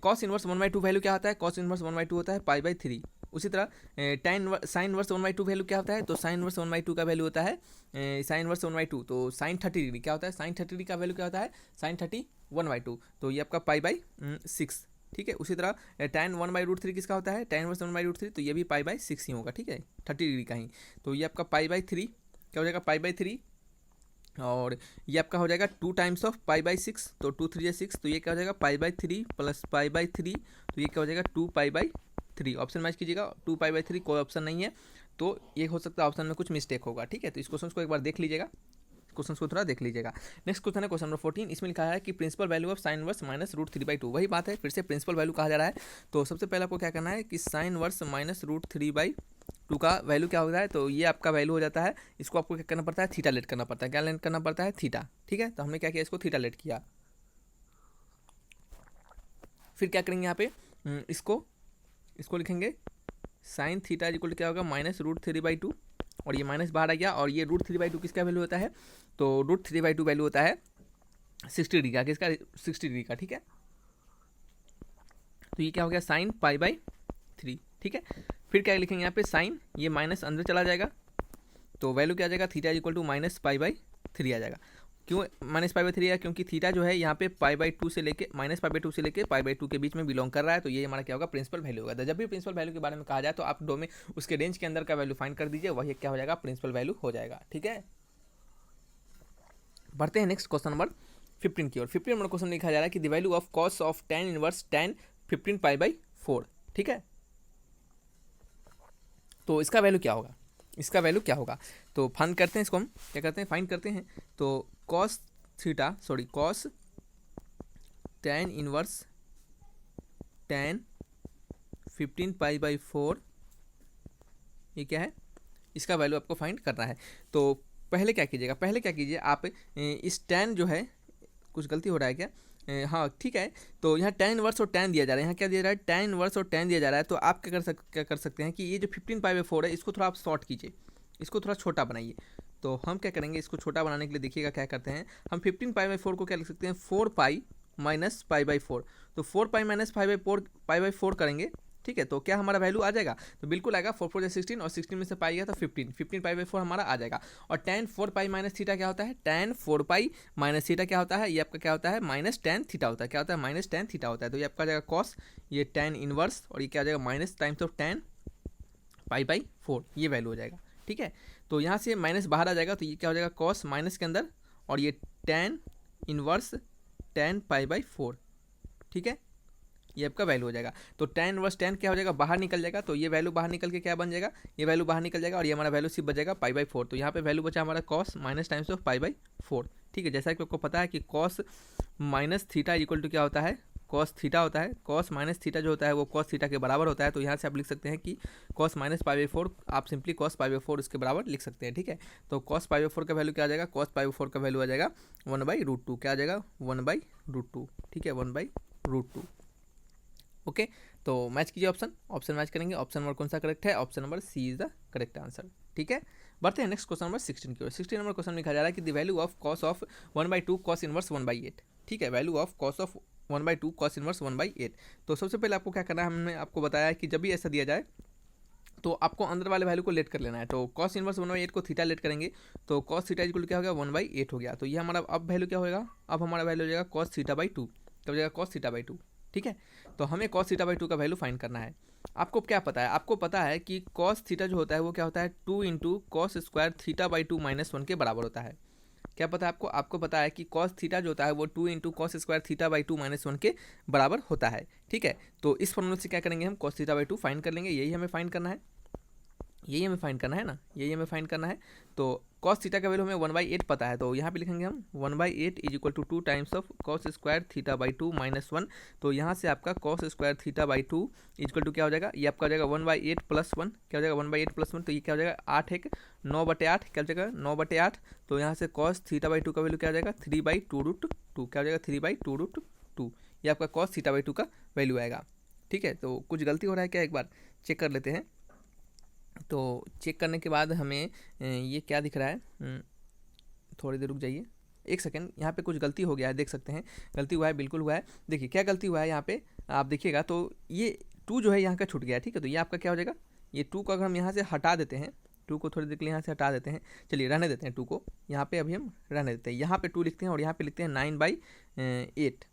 Speaker 1: cos इनवर्स 1/2 वैल्यू क्या होता है, cos इनवर्स 1/2 होता है π/3। उसी तरह साइन इनवर्स 1/2 वैल्यू क्या होता है, तो साइन इनवर्स 1/2 का वैल्यू होता है साइन इनवर्स 1/2, तो साइन 30 डिग्री क्या होता है, साइन 30 डिग्री का वैल्यू क्या होता है, साइन 30 1/2, तो ये आपका π/6, ठीक है। उसी तरह tan 1/√3 किसका होता है, tan इनवर्स 1/√3, तो ये भी π/6 ही होगा, ठीक है, 30 डिग्री का ही। तो ये आपका π/3 क्या हो जाएगा, π/3, और ये आपका हो जाएगा 2 टाइम्स ऑफ π/6, तो 2 3 6, तो ये क्या हो जाएगा π/3 प्लस π/3, तो ये क्या हो जाएगा 2 π/3। ऑप्शन मैच कीजिएगा, 2 π/3 कोई ऑप्शन नहीं है, तो ये हो सकता है ऑप्शन में कुछ मिस्टेक होगा, ठीक है। तो इस क्वेश्चन को एक बार देख लीजिएगा, क्वेश्चन को थोड़ा देख लीजिएगा। नेक्स्ट क्वेश्चन है क्वेश्चन नंबर 14। इसमें लिखा है कि principal value of sine inverse -√3/2। वही बात है, फिर से प्रिंसिपल वैल्यू कहा जा रहा है। तो सबसे पहले आपको क्या करना है कि साइन वर्स -√3/2 का वैल्यू क्या होता है, तो ये आपका वैल्यू हो जाता है। इसको आपको क्या करना पड़ता है, थीटा लेट करना पड़ता है। क्या लेट करना पड़ता है, थीटा, ठीक है। तो हमने क्या किया, इसको थीटा लेट किया। फिर क्या करेंगे यहाँ पे, इसको लिखेंगे साइन थीटा इक्वल टू क्या होगा, -√3/2, और ये माइनस बाहर आ गया। और ये √3/2 किसका वैल्यू होता है, तो √3/2 वैल्यू होता है 60 डिग्री का, किसका 60 डिग्री का, ठीक है। तो ये क्या हो गया, साइन π/3, ठीक है। फिर क्या लिखेंगे यहाँ पे साइन, ये माइनस अंदर चला जाएगा तो वैल्यू क्या आ जाएगा, theta equal to minus pi by 3 आ जाएगा। क्यों माइनस पाई बाई 3 है, क्योंकि थीटा जो है यहाँ पे पाई बाई 2 से लेके माइनस पाई बाई 2 से लेके पाई बाई 2 के बीच में बिलोंग कर रहा है, तो ये हमारा क्या होगा, प्रिंसिपल वैल्यू होगा। तो जब भी प्रिंसिपल वैल्यू के बारे में कहा जाए तो आप दो में उसके रेंज के अंदर का वैल्यू फाइंड कर दीजिए, वही क्या हो जाएगा, प्रिंसिपल वैल्यू हो जाएगा। ठीक है, बढ़ते हैं नेक्स्ट क्वेश्चन नंबर 15 की ओर। 15 नंबर क्वेश्चन लिखा जा रहा है कि the value of cos of tan inverse tan 15 pi by 4। ठीक है, तो इसका वैल्यू क्या होगा, इसका वैल्यू क्या होगा, तो फाइंड करते हैं, इसको हम क्या करते हैं, फाइंड करते हैं। तो cos tan inverse tan 15 pi by 4, ये क्या है, इसका वैल्यू आपको फाइंड करना है। तो पहले क्या कीजिए, आप इस tan जो है, कुछ गलती हो रहा है क्या, हाँ ठीक है, तो यहाँ tan इनवर्स और tan दिया जा रहा है, यहाँ क्या दिया जा रहा है, tan इनवर्स और tan दिया जा रहा है। तो आप क्या कर सकते हैं कि ये जो 15 पाई बाई 4 है, इसको थोड़ा आप शॉर्ट कीजिए, इसको थोड़ा छोटा बनाइए। तो हम क्या करेंगे, इसको छोटा बनाने के लिए देखिएगा क्या करते हैं, हम 15 पाई बाई 4 को क्या लिख सकते हैं, 4 पाई माइनस पाई बाई 4। तो 4 पाई माइनस पाई बाई 4 करेंगे, ठीक है, तो क्या हमारा वैल्यू आ जाएगा, तो बिल्कुल आएगा, 4 4 16 और 16 में से पाई गया तो 15 पाई बाई 4 हमारा आ जाएगा। और tan 4 पाई माइनस थीटा क्या होता है, tan 4 पाई माइनस थीटा क्या होता है, ये आपका क्या होता है, माइनस tan थीटा होता है, क्या होता है, माइनस tan थीटा होता है। तो ये आपका आ जाएगा कॉस, ये tan इनवर्स, और ये क्या आ जाएगा, minus times of tan pi by 4, ये वैल्यू हो जाएगा। ठीक है, तो यहाँ से माइनस बाहर आ जाएगा, तो ये क्या हो जाएगा, कॉस माइनस के अंदर, और ये tan inverse tan pi by 4। ठीक है, ये आपका वैल्यू हो जाएगा। तो tan इनवर्स tan क्या हो जाएगा, बाहर निकल जाएगा, तो ये वैल्यू बाहर निकल के क्या बन जाएगा, ये वैल्यू बाहर निकल जाएगा, और ये हमारा वैल्यू सिर्फ बचेगा पाई बाई 4। तो यहाँ पे वैल्यू बचा हमारा cos minus times of pi by 4। ठीक है, जैसा कि आपको पता है कि cos minus theta equal to क्या होता है, कॉस थीटा होता है, कॉस माइनस थीटा जो होता है वो कॉस थीटा के बराबर होता है। तो यहाँ से आप लिख सकते हैं कि कॉस माइनस पाई बाई 4, आप सिंपली कॉस पाई बाई 4 उसके बराबर लिख सकते हैं। ठीक है, तो कॉस पाई बाई 4 का वैल्यू क्या आ जाएगा, कॉस पाई बाई 4 का वैल्यू आ जाएगा 1/√2, क्या आ जाएगा, 1/√2। ठीक है, 1/√2। ओके, तो मैच कीजिए, ऑप्शन मैच करेंगे, ऑप्शन नंबर कौन सा करेक्ट है, option number C is the correct answer. ठीक है, बढ़ते हैं नेक्स्ट क्वेश्चन नंबर 16 की ओर। 16 नंबर क्वेश्चन लिखा जा रहा है कि the value of cos of 1/2 cos inverse 1/8। ठीक है, value of cos of 1/2 cos inverse 1/8। तो सबसे पहले आपको क्या करना है, हमने आपको बताया कि जब भी ऐसा दिया जाए तो आपको अंदर वाले वैल्यू को लेट कर लेना है। तो कॉस इनवर्स 1/8 को थीटा लेट करेंगे, तो कॉस थीटा इक्वल क्या हो गया, 1/8 हो गया। तो ये हमारा अब वैल्यू क्या होगा, अब हमारा वैल्यू हो जाएगा कॉस थीटा बाई 2, तब हो जाएगा कॉस थीटा बाई 2। ठीक है, तो हमें कॉस थीटा बाई 2 का वैल्यू फाइंड करना है। आपको क्या पता है, आपको पता है कि कॉस थीटा जो होता है वो क्या होता है, 2 into cos square theta by 2 minus 1 के बराबर होता है। क्या पता है आपको, आपको पता है कि कॉस थीटा जो होता है वो 2 into cos square theta by 2 minus 1 के बराबर होता है। ठीक है, तो इस फॉर्मूले से क्या करेंगे, हम कॉस थीटा बाई 2 फाइंड कर लेंगे, यही हमें फाइंड करना है, यही हमें फाइंड करना है ना, यही हमें फाइंड करना है। तो कॉस थीटा का वैल्यू हमें 1/8 पता है, तो यहाँ पे लिखेंगे हम 1/8 is equal to 2 times of cos square theta by 2 minus 1। तो यहाँ से आपका cos square theta by 2 is equal to क्या हो जाएगा, ये आपका हो जाएगा 1/8 प्लस 1, क्या हो जाएगा 1/8 प्लस 1, तो ये क्या हो जाएगा 8 1 9/8, क्या हो जाएगा 9/8। तो यहाँ से कॉस थीटा बाई 2 का वैल्यू क्या हो जाएगा 3/2√2, क्या हो जाएगा 3/2√2, ये आपका कॉस थीटा बाई 2 का वैल्यू आएगा। ठीक है, तो कुछ गलती हो रहा है क्या, एक बार चेक कर लेते हैं। तो चेक करने के बाद हमें ये क्या दिख रहा है, थोड़ी देर रुक जाइए, एक सेकेंड, यहाँ पे कुछ गलती हो गया है, देख सकते हैं, गलती हुआ है, बिल्कुल हुआ है। देखिए क्या गलती हुआ है यहाँ पे, आप देखिएगा तो ये 2 जो है यहाँ का छूट गया है। ठीक है, तो ये आपका क्या हो जाएगा, ये 2 को अगर हम यहाँ से हटा देते हैं, 2 को थोड़ी देर के लिए यहाँ से हटा देते हैं, चलिए रहने देते हैं 2 को, यहाँ पे अभी हम रहने देते हैं, यहाँ पे 2 लिखते हैं और यहाँ पे लिखते हैं 9/8।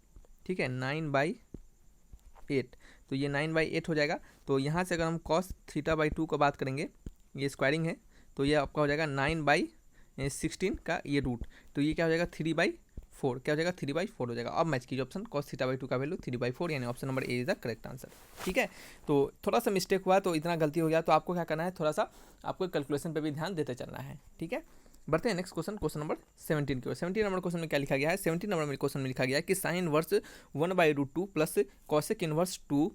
Speaker 1: ठीक है, 9/8, तो ये 9/8 हो जाएगा। तो यहाँ से अगर हम कॉस थीटा बाई 2 को बात करेंगे, ये स्क्वायरिंग है, तो ये आपका हो जाएगा 9/16 का ये रूट, तो ये क्या हो जाएगा 3/4, क्या हो जाएगा 3/4 हो जाएगा। अब मैच कीजिए ऑप्शन, कॉस थीटा बाई 2 का वैल्यू 3/4, यानी option number A is the correct answer. ठीक है, तो थोड़ा सा मिस्टेक हुआ, तो इतना गलती हो गया, तो आपको क्या करना है, थोड़ा सा आपको कैलकुलेशन पर भी ध्यान देते चलना है। ठीक है, बढ़ते हैं नेक्स्ट क्वेश्चन, क्वेश्चन नंबर 17 की ओर। 17 नंबर क्वेश्चन में क्या लिखा गया है, 17 नंबर क्वेश्चन में लिखा गया है कि sine inverse 1/√2 plus cosec inverse 2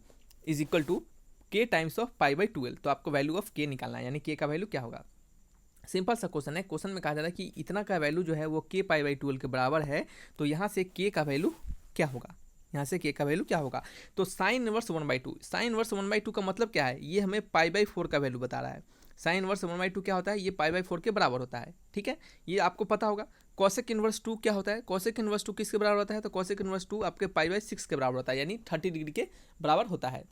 Speaker 1: is equal to k times of pi by 12। तो आपको वैल्यू ऑफ के निकालना है, यानी के का वैल्यू क्या होगा। सिंपल सा क्वेश्चन है, क्वेश्चन में कहा जा रहा है कि इतना का वैल्यू जो है वो के पाई बाई 12 के बराबर है, तो यहाँ से के का वैल्यू क्या होगा, यहाँ से के का वैल्यू क्या होगा। तो साइन इनवर्स 1/2, साइन इनवर्स 1/2 का मतलब क्या है, ये हमें पाई बाई 4 का वैल्यू बता रहा है। साइन इनवर्स 1/2 क्या होता है, ये पाई बाई 4 के बराबर होता है। ठीक है, ये आपको पता होगा। कॉसेक इनवर्स 2 क्या होता है, कॉसेक इनवर्स 2 किसके बराबर होता है, तो कॉसेक इनवर्स 2 आपके पाई बाई 6 के बराबर होता है, यानी 30 डिग्री के बराबर होता है।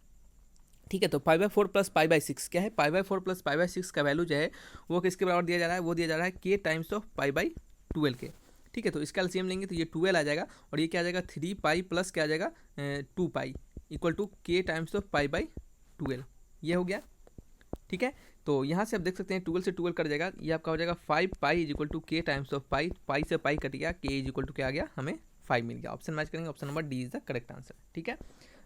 Speaker 1: ठीक है। तो पाई बाई 4 प्लस पाई बाई 6 क्या है, पाई बाई 4 प्लस पाई बाई 6 का वैल्यू जो है वो किसके बराबर दिया जा रहा है, वो दिया जा रहा है के टाइम्स ऑफ पाई बाई 12 के। ठीक है, तो इसका एलसीएम लेंगे तो ये 12 आ जाएगा और ये क्या आ जाएगा 3 पाई प्लस क्या आ जाएगा 2 pi equal to k times of pi by 12, ये हो गया। ठीक है, तो यहाँ से आप देख सकते हैं 12 से 12 कट जाएगा, ये आपका हो जाएगा 5 पाई is equal to k times of पाई, पाई से पाई कट गया, के इज इक्वल टू क्या आ गया हमें 5 मिल गया। ऑप्शन मैच करेंगे, option number D is the correct answer. ठीक है,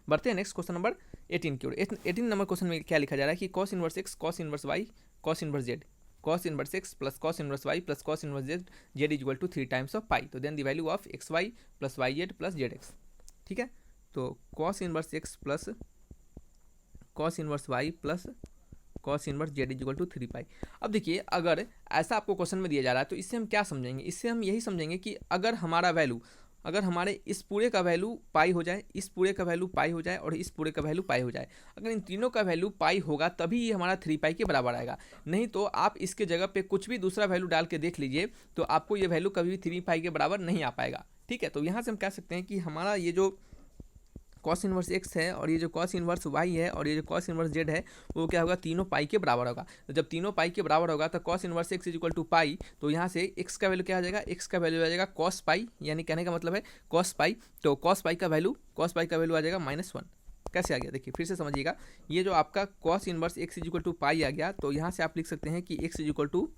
Speaker 1: बढ़ते हैं नेक्स्ट क्वेश्चन नंबर 18 की ओर। 18 नंबर क्वेश्चन में क्या लिखा जा रहा है कि cos inverse X cos inverse Y cos inverse Z, cos inverse X plus cos inverse Y plus cos inverse Z, Z is equal to 3 times of pi, तो then the value of X Y plus Y Z plus Z X. ठीक है, तो cos inverse X plus cos inverse Y plus cos inverse Z is equal to 3 pi. अब देखिए, अगर ऐसा आपको question में दिया जा रहा है तो इससे हम क्या समझेंगे, इससे हम यही समझेंगे कि अगर हमारा वैल्यू, अगर हमारे इस पूरे का वैल्यू पाई हो जाए, इस पूरे का वैल्यू पाई हो जाए और इस पूरे का वैल्यू पाई हो जाए, अगर इन तीनों का वैल्यू पाई होगा तभी ये हमारा 3 पाई के बराबर आएगा। नहीं तो आप इसके जगह पे कुछ भी दूसरा वैल्यू डाल के देख लीजिए तो आपको ये वैल्यू कभी भी 3 पाई के बराबर नहीं आ पाएगा। ठीक है, तो यहाँ से हम कह सकते हैं कि हमारा ये जो कॉस इनवर्स एक्स है और ये जो कॉस इनवर्स वाई है और ये जो कॉस इनवर्स जेड है वो क्या होगा, तीनों पाई के बराबर होगा। तो जब तीनों पाई के बराबर होगा तो cos inverse X is equal to pi, तो यहाँ से एक्स का वैल्यू क्या आ जाएगा, एक्स का वैल्यू आ जाएगा कॉस पाई, यानी कहने का मतलब है कॉस पाई, तो कॉस पाई का वैल्यू आ जाएगा -1। कैसे आ गया देखिए फिर से समझिएगा, ये जो आपका cos inverse X is equal to pi आ गया, तो यहाँ से आप लिख सकते हैं कि X is equal to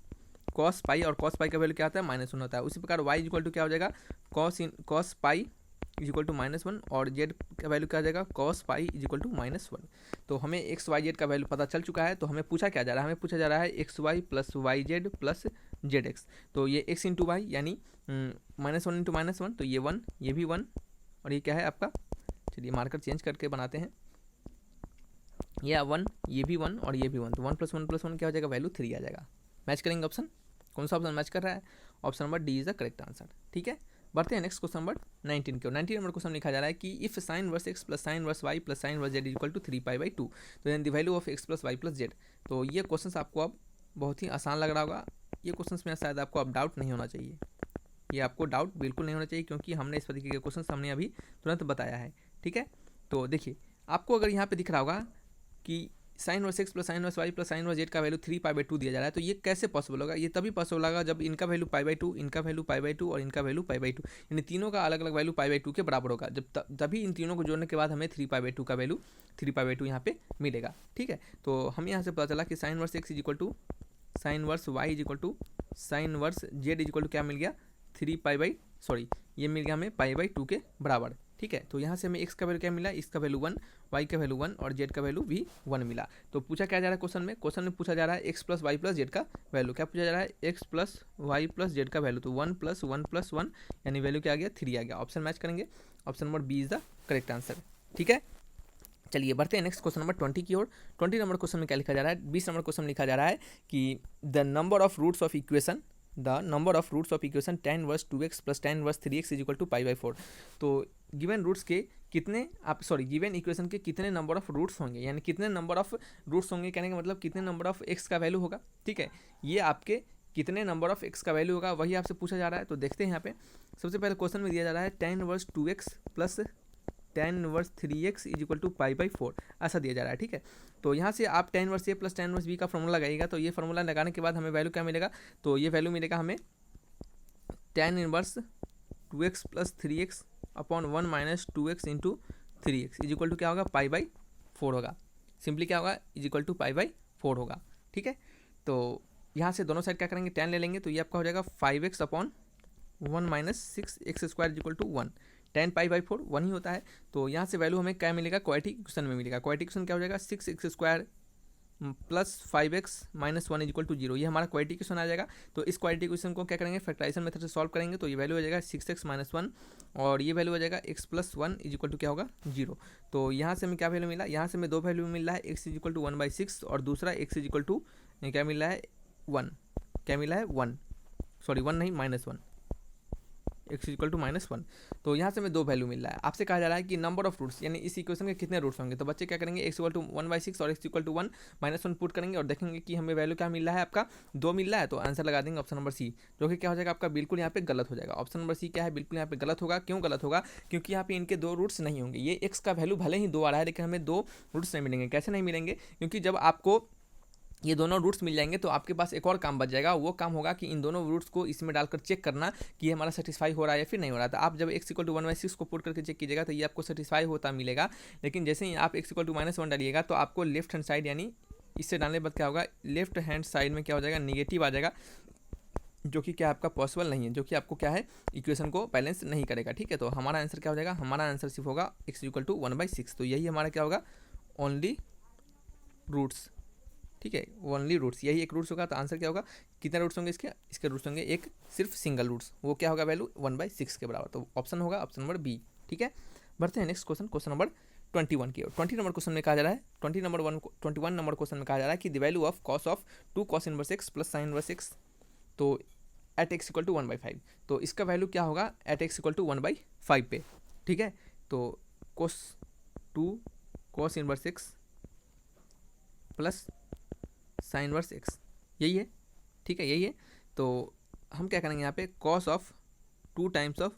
Speaker 1: cos pi और कॉस पाई का वैल्यू क्या आता है -1 होता है। उसी प्रकार वाई इज इक्वल टू क्या हो जाएगा cos pi is equal to -1 और जेड का वैल्यू क्या आ जाएगा cos pi is equal to -1। तो हमें एक्स वाई जेड का वैल्यू पता चल चुका है, तो हमें पूछा क्या जा रहा है, हमें पूछा जा रहा है x Y plus Y Z plus Z x. तो ये एक्स इंटू वाई यानी -1 इंटू -1, तो ये 1, ये भी 1 और ये क्या है आपका, चलिए मार्कर चेंज करके बनाते हैं, ये 1, ये भी 1 और ये भी 1, तो 1 + 1 + 1 क्या हो जाएगा, वैल्यू 3 आ जाएगा। मैच करेंगे ऑप्शन, कौन सा ऑप्शन मैच कर रहा है, option number D is the correct answer. ठीक है, बढ़ते हैं नेक्स्ट क्वेश्चन नंबर 19 के। 19 नंबर क्वेश्चन लिखा जा रहा है कि if sine inverse x plus sine inverse y plus sine inverse z is equal to 3 pi by 2, तो then the value of x plus y plus z. तो ये question आपको अब बहुत ही आसान लग रहा होगा, ये क्वेश्चन में शायद आपको अब डाउट नहीं होना चाहिए, ये आपको डाउट बिल्कुल नहीं होना चाहिए क्योंकि हमने इस तरीके के क्वेश्चन हमने अभी तुरंत बताया है। ठीक है, तो देखिए आपको अगर यहाँ पे दिख रहा होगा कि sine inverse x plus sine inverse y plus sine inverse z का वैल्यू 3 पाई बाई 2 दिया जा रहा है, तो ये कैसे पॉसिबल होगा, ये तभी पॉसिबल होगा जब इनका वैल्यू पाई बाई 2, इनका वैल्यू पाई बाई 2 और इनका वैल्यू पाई बाई 2, यानी तीनों का अलग अलग वैल्यू पाई बाई 2 के बराबर होगा। जब तभी इन तीनों को जोड़ने के बाद हमें 3 पाई बाई 2 का वैल्यू 3 पाई बाई 2 यहाँ पे मिलेगा। ठीक है, तो हम यहाँ से पता चला कि sine inverse x is equal to sine inverse y is equal to sine inverse z is equal to क्या मिल गया, 3 पाई बाई ये मिल गया हमें पाई बाई 2 के बराबर। ठीक है, तो यहाँ से हमें एक्स का वैल्यू क्या मिला, इसका वैल्यू 1, वाई का वैल्यू 1 और जेड का वैल्यू भी 1 मिला। तो पूछा क्या जा रहा है क्वेश्चन में पूछा जा रहा है x plus y plus z का वैल्यू, क्या पूछा जा रहा है, x plus y plus z का वैल्यू, तो 1 + 1 + 1 यानी वैल्यू क्या आ गया 3 आ गया। ऑप्शन मैच करेंगे, option number B is the correct answer. ठीक है, चलिए बढ़ते हैं नेक्स्ट क्वेश्चन नंबर 20 की ओर। 20 नंबर क्वेश्चन में क्या लिखा जा रहा है, 20 नंबर क्वेश्चन लिखा जा रहा है कि the number of roots of equation tan inverse 2x plus tan inverse 3x is equal to pi by 4। तो गिवन रूट्स के कितने गिवन इक्वेशन के कितने नंबर ऑफ रूट्स होंगे, यानी कितने नंबर ऑफ रूट्स होंगे, कहने का मतलब कितने नंबर ऑफ एक्स का वैल्यू होगा। ठीक है, ये आपके कितने नंबर ऑफ एक्स का वैल्यू होगा वही आपसे पूछा जा रहा है। तो देखते हैं यहाँ पे सबसे पहले क्वेश्चन में दिया जा रहा है tan inverse 2x plus tan inverse 3x is equal to pi by 4, ऐसा दिया जा रहा है। ठीक है, तो यहाँ से आप tan inverse a plus tan inverse b का फॉर्मूला लगाइएगा, तो ये फॉर्मूला लगाने के बाद हमें वैल्यू क्या मिलेगा, तो ये वैल्यू मिलेगा हमें tan inverse 2x plus 3x upon 1 minus 2x into 3x is equal to क्या होगा, पाई बाई 4 होगा। सिंपली क्या होगा, is equal to pi by 4 होगा। ठीक है, तो यहाँ से दोनों साइड क्या करेंगे, tan ले लेंगे, तो ये आपका हो जाएगा 5x upon 1 minus 6x square is equal to 1, tan pi by 4 1 ही होता है। तो यहाँ से वैल्यू हमें क्या मिलेगा, क्वाड्रेटिक इक्वेशन में मिलेगा। क्वाड्रेटिक इक्वेशन क्या हो जाएगा, 6x square plus 5x minus 1 is equal to 0, ये हमारा क्वाड्रेटिक इक्वेशन आ जाएगा। तो इस क्वाड्रेटिक इक्वेशन को क्या करेंगे, फैक्टराइजेशन मेथड से सॉल्व करेंगे, तो ये वैल्यू हो जाएगा 6x माइनस 1 और ये वैल्यू हो जाएगा x plus 1 is equal to क्या होगा 0। तो यहाँ से हमें क्या वैल्यू मिला, यहाँ से हमें 2 वैल्यू मिल रहा है, x इज इक्वल टू 1/6 और दूसरा x इज इक्वल टू क्या मिल रहा है 1, क्या मिला है 1 नहीं -1, एक्स इक्वल टू -1। तो यहाँ से हमें 2 वैल्यू मिल रहा है। आपसे कहा जा रहा है कि नंबर ऑफ रूट्स, यानी इस इक्वेशन के कितने रूट्स होंगे। तो बच्चे क्या करेंगे, एक्स इक्वल टू 1/6 और एक्स इक्वल टू 1 -1 पुट करेंगे और देखेंगे कि हमें वैल्यू क्या मिल रहा है, आपका 2 मिल रहा है। तो आंसर लगा देंगे ऑप्शन नंबर सी, जो कि क्या हो जाएगा आपका बिल्कुल यहाँ पे गलत हो जाएगा। ऑप्शन नंबर सी क्या है, बिल्कुल यहाँ पे गलत होगा। क्यों गलत होगा, क्योंकि यहाँ पे इनके 2 रूट्स नहीं होंगे। ये एक्स का वैल्यू भले ही 2 आ रहा है, लेकिन हमें 2 रूट्स नहीं मिलेंगे। कैसे नहीं मिलेंगे, क्योंकि जब आपको ये दोनों रूट्स मिल जाएंगे तो आपके पास एक और काम बच जाएगा। वो काम होगा कि इन दोनों रूट्स को इसमें डालकर चेक करना कि ये हमारा सेटिस्फाई हो रहा है या फिर नहीं हो रहा है। तो आप जब x इक्वल टू 1/6 को पुट करके चेक कीजिएगा तो ये आपको सेटिस्फाई होता मिलेगा। लेकिन जैसे ही आप x इक्वल टू -1 डालिएगा तो आपको लेफ्ट हैंड साइड, यानी इससे डालने के बाद क्या होगा, लेफ्ट हैंड साइड में क्या हो जाएगा, निगेटिव आ जाएगा, जो कि क्या आपका पॉसिबल नहीं है, जो कि आपको क्या है, इक्वेशन को बैलेंस नहीं करेगा। ठीक है, तो हमारा आंसर क्या हो जाएगा, हमारा आंसर सिर्फ होगा x इक्वल टू 1/6। तो यही हमारा क्या होगा, ओनली रूट्स। ठीक है, ओनली रूट्स, यही एक रूट्स होगा। तो आंसर क्या होगा, कितने रूट्स होंगे इसके रूट्स होंगे एक, सिर्फ सिंगल रूट्स। वो क्या होगा, वैल्यू 1/6 के बराबर। तो ऑप्शन होगा ऑप्शन नंबर बी। ठीक है, बढ़ते हैं नेक्स्ट क्वेश्चन, क्वेश्चन नंबर 21 की। 20 नंबर क्वेश्चन में कहा जा रहा है, 21 नंबर क्वेश्चन में कहा जा रहा है कि the value of cos of 2 cos inverse x plus sine inverse x तो एट x इक्वल टू 1/5। तो इसका वैल्यू क्या होगा एट x इक्वल टू 1/5 पे। ठीक है, तो cos 2 cos inverse x plus sine inverse x, यही है। ठीक है, यही है। तो हम क्या करेंगे यहाँ पे, cos of 2 times of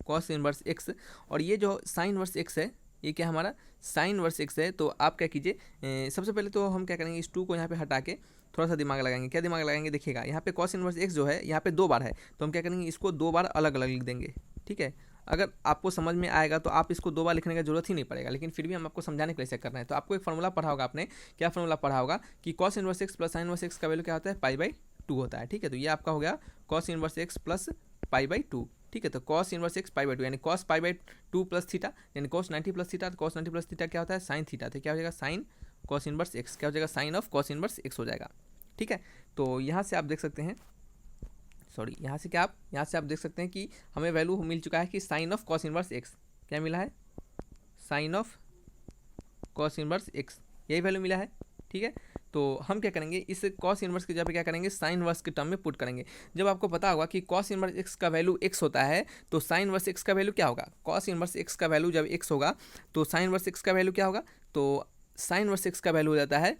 Speaker 1: cos inverse x, और ये जो साइन इनवर्स x है ये क्या हमारा साइन इनवर्स x है। तो आप क्या कीजिए, सबसे पहले तो हम क्या करेंगे, इस 2 को यहाँ पे हटा के थोड़ा सा दिमाग लगाएंगे। क्या दिमाग लगाएंगे, देखिएगा यहाँ पे cos इनवर्स x जो है यहाँ पे 2 बार है, तो हम क्या करेंगे, इसको 2 बार अलग अलग लिख देंगे। ठीक है, अगर आपको समझ में आएगा तो आप इसको 2 बार लिखने का जरूरत ही नहीं पड़ेगा, लेकिन फिर भी हम आपको समझाने के लिए ऐसा कर रहे हैं। तो आपको एक फॉर्मूला पढ़ा होगा आपने, क्या फॉर्मूला पढ़ा होगा कि cos inverse x plus sine inverse x का वैल्यू क्या होता है, π/2 होता है। ठीक है, तो ये आपका हो गया cos इनवर्स x प्लस π/2। ठीक है, तो cos इनवर्स x π/2 यानी cos π/2 प्लस थीटा, यानी cos 90 प्लस थीटा। तो cos 90 प्लस थीटा क्या होता है, साइन थीटा। तो क्या हो जाएगा, साइन cos इनवर्स x, क्या हो जाएगा, sine of cos inverse x हो जाएगा। ठीक है, तो यहाँ से आप देख सकते हैं, सॉरी यहाँ से आप देख सकते हैं कि हमें वैल्यू मिल चुका है कि sine of cos inverse x, क्या मिला है, sine of cos inverse x, यही वैल्यू मिला है। ठीक है, तो हम क्या करेंगे, इस cos इनवर्स की जगह पे क्या करेंगे, साइन इनवर्स के टर्म में पुट करेंगे। जब आपको पता होगा कि cos इनवर्स x का वैल्यू x होता है तो साइन इनवर्स x का वैल्यू क्या होगा, cos इनवर्स x का वैल्यू जब x होगा तो साइन इनवर्स x का वैल्यू क्या होगा, तो साइन इनवर्स x का वैल्यू हो जाता है,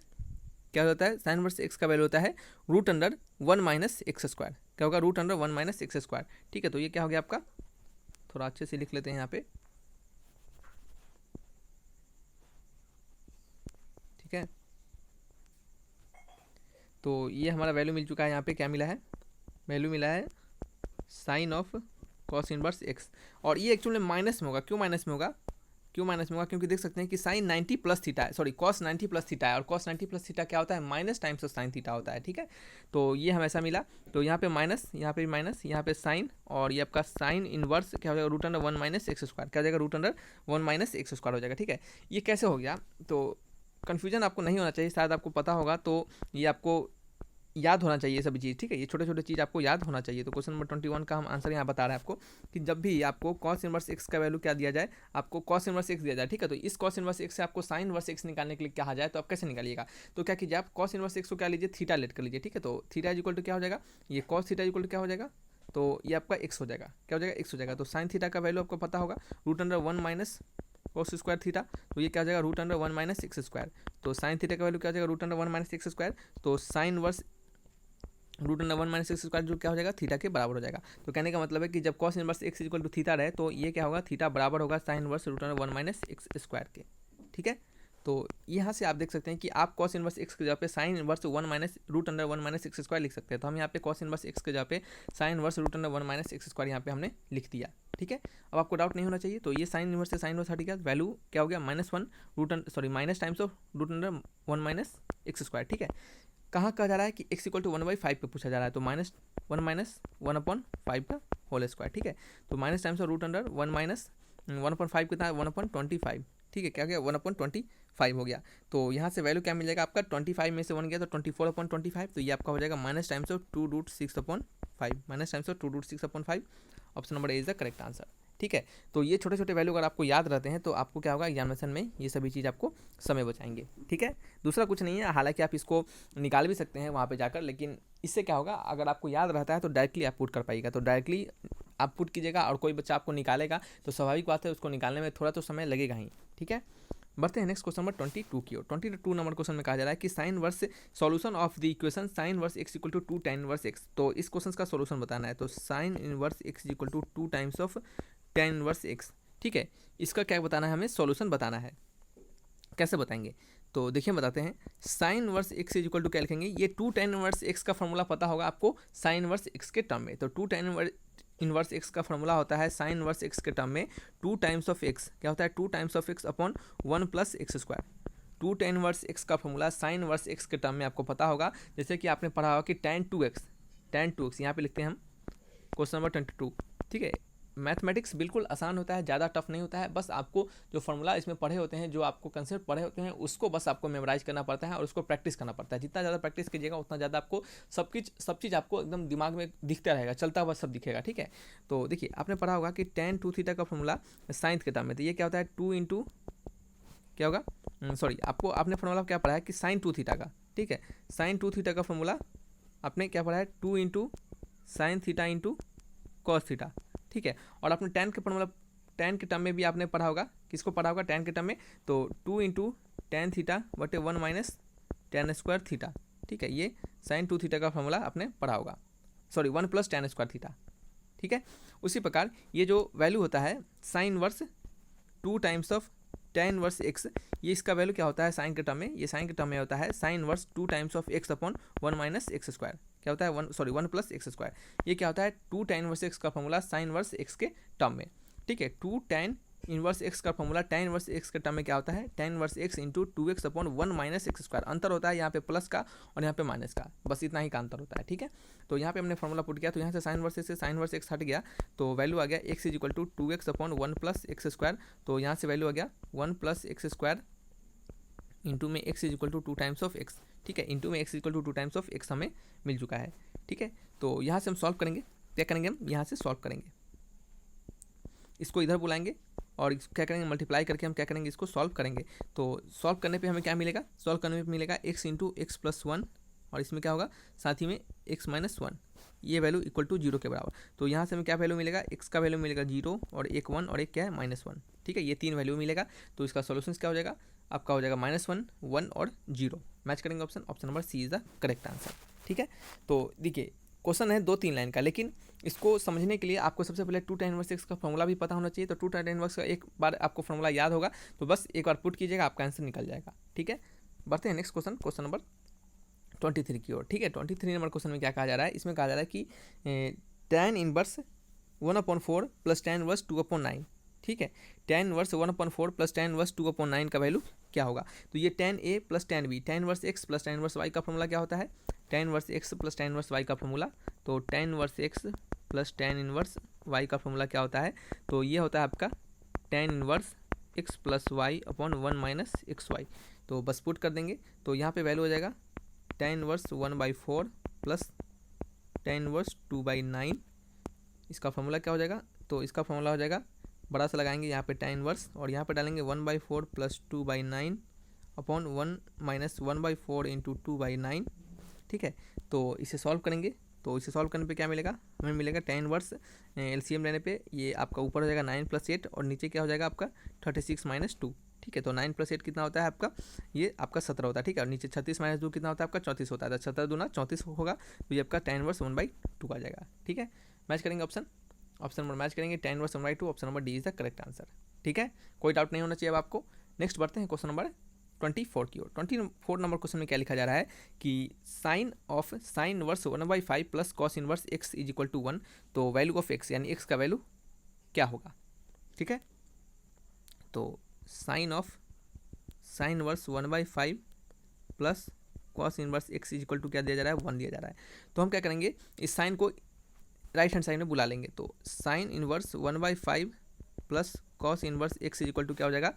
Speaker 1: क्या होता है, साइन इनवर्स x का वैल्यू होता है √1 - x²। क्या होगा, √1 - x²। ठीक है, तो ये क्या हो गया आपका, थोड़ा अच्छे से लिख लेते हैं यहाँ पे। ठीक है, तो ये हमारा वैल्यू मिल चुका है। यहाँ पे क्या मिला है, वैल्यू मिला है sine of cos inverse x, और ये एक्चुअली माइनस में होगा। क्यों माइनस में होगा, क्योंकि देख सकते हैं कि साइन 90 प्लस थीटा है, सॉरी cos 90 प्लस थीटा है, और cos 90 प्लस थीटा क्या होता है, minus times of sine theta होता है। ठीक है, तो ये हमें ऐसा मिला। तो यहाँ पे माइनस, यहाँ पे माइनस, यहाँ पे साइन, और ये आपका साइन इनवर्स क्या हो जाएगा, √1 - x², क्या हो जाएगा, √1 - x² हो जाएगा। ठीक है, ये कैसे हो गया, तो कन्फ्यूजन आपको नहीं होना चाहिए, शायद आपको पता होगा, तो ये आपको याद होना चाहिए सभी चीज़। ठीक है, ये छोटे छोटे चीज़ आपको याद होना चाहिए। तो क्वेश्चन नंबर 21 का हम आंसर यहाँ बता रहे हैं आपको कि जब भी आपको cos इनवर्स x का वैल्यू क्या दिया जाए, आपको cos इनवर्स x दिया जाए। ठीक है, तो इस cos इनवर्स x से आपको साइन इनवर्स x निकालने के लिए कहा जाए तो आप कैसे निकालिएगा, तो क्या कीजिए, आप cos इनवर्स x को क्या लीजिए, थीटा लेट कर लीजिए। ठीक है, तो थीटा इक्वल टू क्या हो जाएगा, ये cos थीटा इक्वल टू क्या हो जाएगा, तो ये आपका x हो जाएगा, क्या हो जाएगा, x हो जाएगा। तो साइन थीटा का वैल्यू आपको पता होगा √1 - cos² थीटा, तो ये क्या हो जाएगा, √1 - x²। तो साइन थीटा का वैल्यू क्या हो जाएगा, √1 - x²। तो साइन इनवर्स √1 - x² जो क्या हो जाएगा, थीटा के बराबर हो जाएगा। तो कहने का मतलब है कि जब cos inverse x equal to theta रहे तो ये क्या होगा, थीटा बराबर होगा साइन इनवर्स √1 - x² के। ठीक है, तो यहाँ से आप देख सकते हैं कि आप cos इनवर्स x की जगह पे साइन इनवर्स √1 - x² लिख सकते हैं। तो हम यहाँ पे cos इनवर्स x की जगह पे साइन इनवर्स √1 - x² यहाँ पे हमने लिख दिया। ठीक है, अब आपको डाउट नहीं होना चाहिए। तो ये साइन इनवर्स से साइन इनवर्स हट गया, वैल्यू क्या हो गया, माइनस टाइम्स ऑफ √1 - x²। ठीक है, कहाँ कहा जा रहा है कि x इक्वल टू 1/5 पे पूछा जा रहा है, तो -1 का होल स्क्वायर। ठीक है, तो माइनस टाइम्स ऑफ √1 - 1/5 कितना है, 1/25। ठीक है, क्या हो गया, 1/25 हो गया। तो यहाँ से वैल्यू क्या मिल जाएगा आपका, 25 में से 1 गया तो 24/25। तो ये आपका हो जाएगा minus times of 2√6/5, option number A is the correct answer. ठीक है, तो ये छोटे छोटे वैल्यू अगर आपको याद रहते हैं तो आपको क्या होगा, एग्जामिनेशन में ये सभी चीज़ आपको समय बचाएंगे। ठीक है, दूसरा कुछ नहीं है, हालांकि आप इसको निकाल भी सकते हैं वहाँ पे जाकर, लेकिन इससे क्या होगा, अगर आपको याद रहता है तो डायरेक्टली आप पुट कर पाइएगा। तो डायरेक्टली आप पुट कीजिएगा और कोई बच्चा आपको निकालेगा तो स्वाभाविक बात है उसको निकालने में थोड़ा तो समय लगेगा ही, ठीक है। बढ़ते हैं नेक्स्ट क्वेश्चन नंबर 22 की ओर। 22 नंबर क्वेश्चन में कहा जा रहा है कि sine inverse solution of the equation sine inverse x equal to 2 tan inverse x. तो इस क्वेश्चन का सॉल्यूशन बताना है, तो sine inverse x equal to 2 times of tan inverse x, ठीक है। इसका क्या बताना है, हमें सॉल्यूशन बताना है। कैसे बताएंगे, तो देखिए बताते हैं। Sine inverse x is equal to क्या लिखेंगे, ये 2 tan इनवर्स एक्स का फॉर्मूला पता होगा आपको साइन वर्स एक्स के टर्म में। तो 2 tan इनवर्स एक्स का फॉर्मूला होता है साइन इनवर्स एक्स के टर्म में 2 टाइम्स ऑफ एक्स, क्या होता है 2 times of x upon 1 plus x square. 2 tan inverse x का फॉर्मूला साइन इनवर्स एक्स के टर्म में आपको पता होगा, जैसे कि आपने पढ़ा होगा कि tan 2x यहाँ पे लिखते हैं हम क्वेश्चन नंबर 22, ठीक है। मैथमेटिक्स बिल्कुल आसान होता है, ज़्यादा टफ नहीं होता है, बस आपको जो फॉर्मूला इसमें पढ़े होते हैं, जो आपको कंसेप्ट पढ़े होते हैं, उसको बस आपको मेमोराइज करना पड़ता है और उसको प्रैक्टिस करना पड़ता है। जितना ज़्यादा प्रैक्टिस कीजिएगा उतना ज़्यादा आपको सब चीज़ आपको एकदम दिमाग में दिखता रहेगा, चलता हुआ सब दिखेगा, ठीक है। तो देखिए आपने पढ़ा होगा कि tan 2 थीटा का फॉर्मूला साइन के टर्म में, तो ये क्या होता है 2 इंटू क्या होगा, सॉरी आपने फॉर्मूला क्या पढ़ा है कि साइन 2 थीटा का, ठीक है। साइन 2 थीटा का फॉर्मूला आपने क्या पढ़ा है 2 into sine theta into cos theta, ठीक है। और आपने tan के फॉर्मूला tan के टर्म में भी आपने पढ़ा होगा, किसको पढ़ा होगा tan के टर्म में, तो 2 इंटू टेन थीटा बटे 1 माइनस tan स्क्वायर थीटा, ठीक है। ये साइन 2 थीटा का फॉर्मूला आपने पढ़ा होगा, sorry 1 plus tan square theta, ठीक है। उसी प्रकार ये जो वैल्यू होता है sine inverse 2 times of tan inverse x, ये इसका वैल्यू क्या होता है साइन के टर्म में, ये साइन के टर्म में होता है sine inverse 2 times of x upon 1 minus x square, क्या होता है 1 प्लस एक्स स्क्वायर। ये क्या होता है 2 tan इनवर्स एक्स का फॉर्मूला साइन वर्स एक्स के टर्म में, ठीक है। 2 tan इनवर्स एक्स का फॉर्मूला tan इनवर्स एक्स के टर्म में क्या होता है tan inverse x into 2x upon 1 minus x square. अंतर होता है यहाँ पे प्लस का और यहाँ पे माइनस का, बस इतना ही का अंतर होता है, ठीक है। तो यहाँ पे हमने फॉर्मूला पुट किया, तो यहाँ से साइन वर्स एक्स से साइन वर्स एक्स हट गया, तो वैल्यू आ गया x is equal to 2x upon 1 plus x square. तो यहाँ से वैल्यू आ गया 1 प्लस एक्स स्क्वायर इंटू में x is equal to 2 times of x, ठीक है। इंटू में x equal to 2 times of x हमें मिल चुका है, ठीक है। तो यहाँ से हम सॉल्व करेंगे, क्या करेंगे हम यहाँ से सॉल्व करेंगे, इसको इधर बुलाएंगे और क्या करेंगे मल्टीप्लाई करके हम क्या करेंगे इसको सॉल्व करेंगे। तो सॉल्व करने पे हमें क्या मिलेगा, सॉल्व करने पे मिलेगा x इंटू एक्स प्लस 1 और इसमें क्या होगा साथ ही में x माइनस 1, ये वैल्यू इक्वल टू 0 के बराबर। तो यहाँ से हमें क्या वैल्यू मिलेगा, x का वैल्यू मिलेगा 0 और एक 1 और एक क्या है -1, ठीक है। ये 3 वैल्यू मिलेगा, तो इसका सोल्यूशन क्या हो जाएगा आपका, हो जाएगा -1, 1 और 0। मैच करेंगे option number C is the correct answer, ठीक है। तो देखिए क्वेश्चन है 2-3 लाइन का, लेकिन इसको समझने के लिए आपको सबसे पहले 2 tan इनवर्स एक्स का फॉर्मूला भी पता होना चाहिए। तो 2 tan इनवर्स का एक बार आपको फॉर्मूला याद होगा तो बस एक बार पुट कीजिएगा, आपका आंसर निकल जाएगा, ठीक है। बढ़ते हैं नेक्स्ट क्वेश्चन नंबर 23 की ओर, ठीक है। 23 नंबर क्वेश्चन में क्या कहा जा रहा है, इसमें कहा जा रहा है कि tan inverse 1/4 plus tan inverse 2/9, ठीक है। tan inverse 1/4 plus tan inverse 2/9 का वैल्यू क्या होगा, तो ये tan a plus tan b, tan inverse x plus tan inverse y का फॉर्मूला क्या होता है, tan inverse x plus tan inverse y का फॉर्मूला। तो tan inverse x plus tan inverse y का फॉर्मूला क्या होता है, तो ये होता है आपका tan inverse x plus y upon 1 minus x y. तो बस पुट कर देंगे, तो यहाँ पे वैल्यू हो जाएगा tan inverse 1/4 plus tan inverse 2/9, इसका फॉर्मूला क्या हो जाएगा, तो इसका फॉर्मूला हो जाएगा बड़ा सा लगाएंगे यहाँ पे tan इनवर्स और यहाँ पे डालेंगे 1/4 प्लस 2/9 अपॉन 1 माइनस 1/4 इंटू 2/9, ठीक है। तो इसे सॉल्व करेंगे, तो इसे सॉल्व करने पे क्या मिलेगा, हमें मिलेगा tan इनवर्स एलसीएम लेने पे ये आपका ऊपर हो जाएगा 9 + 8 और नीचे क्या हो जाएगा आपका 36 - 2, ठीक है। तो 9 + 8 कितना होता है आपका, ये आपका 17 होता है, ठीक है। और नीचे 36 - 2 कितना होता है आपका 34 होता है, तो 17 दूना 34 होगा, तो ये आपका tan इनवर्स 1/2 आ जाएगा, ठीक है। मैच करेंगे ऑप्शन नंबर मैच करेंगे tan inverse 1/2, option number D is the correct answer, ठीक है। कोई डाउट नहीं होना चाहिए अब आपको। नेक्स्ट बढ़ते हैं क्वेश्चन नंबर 24 की ओर। 24 नंबर क्वेश्चन में क्या लिखा जा रहा है कि sine inverse 1/5 plus cos inverse x is equal to 1, तो वैल्यू ऑफ x यानी x का वैल्यू क्या होगा, ठीक है। तो sine inverse 1/5 plus cos inverse x is equal to क्या दिया जा रहा है 1 दिया जा रहा है। तो हम क्या करेंगे इस साइन को राइट हैंड साइड में बुला लेंगे, तो sine inverse 1/5 plus cos inverse x is equal to क्या हो जाएगा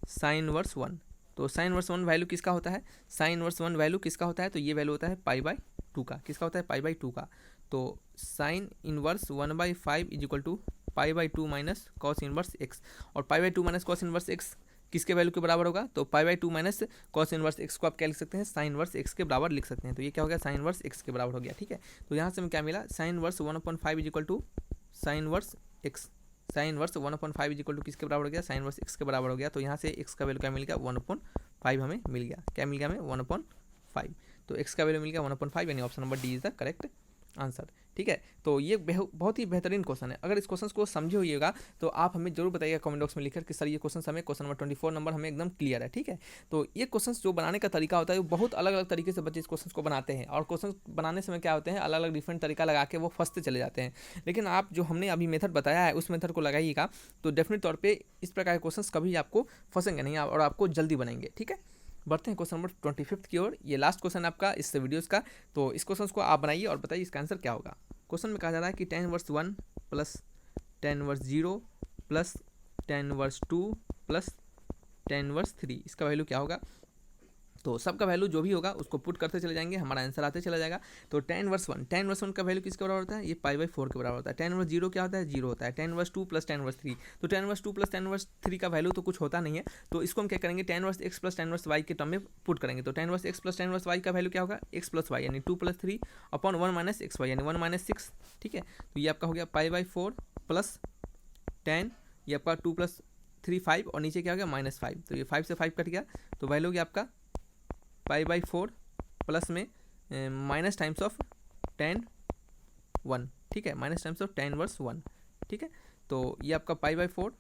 Speaker 1: साइन इनवर्स 1। तो साइन इनवर्स 1 वैल्यू किसका होता है, साइन इनवर्स 1 वैल्यू किसका होता है, तो ये वैल्यू होता है π/2 का, किसका होता है π/2 का। तो sine inverse 1/5 is equal to π/2 minus cos inverse x, और π/2 माइनस कॉस इनवर्स x किसके वैल्यू के बराबर होगा, तो π/2 माइनस कॉस इनवर्स x को आप क्या लिख सकते हैं साइन इनवर्स x के बराबर लिख सकते हैं। तो ये क्या हो गया साइन इनवर्स x के बराबर हो गया, ठीक है। तो यहाँ से हमें क्या मिला sine inverse 1/5 is equal to sine inverse x, sine inverse 1/5 is equal to किसके बराबर हो गया, साइन इनवर्स एक्स के बराबर हो गया। तो यहाँ से एक्स का वैल्यू क्या मिल गया, 1/5 हमें मिल गया। क्या मिल गया हमें, 1/5। तो एक्स का वैल्यू मिल गया 1/5, यानी option number D is the correct answer. ठीक है, तो ये बहुत ही बेहतरीन क्वेश्चन है। अगर इस क्वेश्चन को समझे होइएगा तो आप हमें जरूर बताइएगा कमेंट बॉक्स में लिखकर कि सर ये क्वेश्चन हमें क्वेश्चन नंबर 24 नंबर हमें एकदम क्लियर है। ठीक है, तो ये क्वेश्चन जो बनाने का तरीका होता है वो बहुत अलग अलग तरीके से बच्चे इस क्वेश्चन को बनाते हैं, और क्वेश्चन बनाने समय क्या होते हैं, अलग अलग डिफरेंट तरीका लगा के वो फंसते चले जाते हैं। लेकिन आप जो हमने अभी मेथड बताया है उस मेथड को लगाइएगा तो डेफिनेट तौर पर इस प्रकार के क्वेश्चन कभी आपको फंसेंगे नहीं और आपको जल्दी बनेंगे। ठीक है, बढ़ते हैं क्वेश्चन नंबर 25 की ओर। ये लास्ट क्वेश्चन आपका इस वीडियोस का, तो इस क्वेश्चन को आप बनाइए और बताइए इसका आंसर क्या होगा। क्वेश्चन में कहा जा रहा है कि tan inverse 1 plus tan inverse 0 plus tan inverse 2 plus tan inverse 3, इसका वैल्यू क्या होगा। तो सबका वैल्यू जो भी होगा उसको पुट करते चले जाएंगे, हमारा आंसर आते चला जाएगा। तो tan इनवर्स 1 का वैल्यू किसके बराबर होता है, ये π/4 के बराबर होता है। tan इनवर्स 0 क्या होता है, 0 होता है। tan inverse 2 plus tan inverse 3, तो tan inverse 2 plus tan inverse 3 का वैल्यू तो कुछ होता नहीं है, तो इसको हम क्या करेंगे, tan inverse x plus tan inverse y के टर्म में पुट करेंगे। तो tan inverse x plus tan inverse y का वैल्यू क्या होगा, x प्लस y यानी 2 प्लस 3 अपॉन 1 माइनस एक्स वाई यानी 1 माइनस 6। ठीक है, तो ये आपका हो गया π/4 प्लस tan, ये आपका 2 प्लस 3 5 और नीचे क्या हो गया -5, तो ये 5 से 5 कट गया, तो वैल्यू हो गया आपका π/4 प्लस में माइनस टाइम्स ऑफ tan 1। ठीक है, minus times of tan inverse 1। ठीक है, तो ये आपका π/4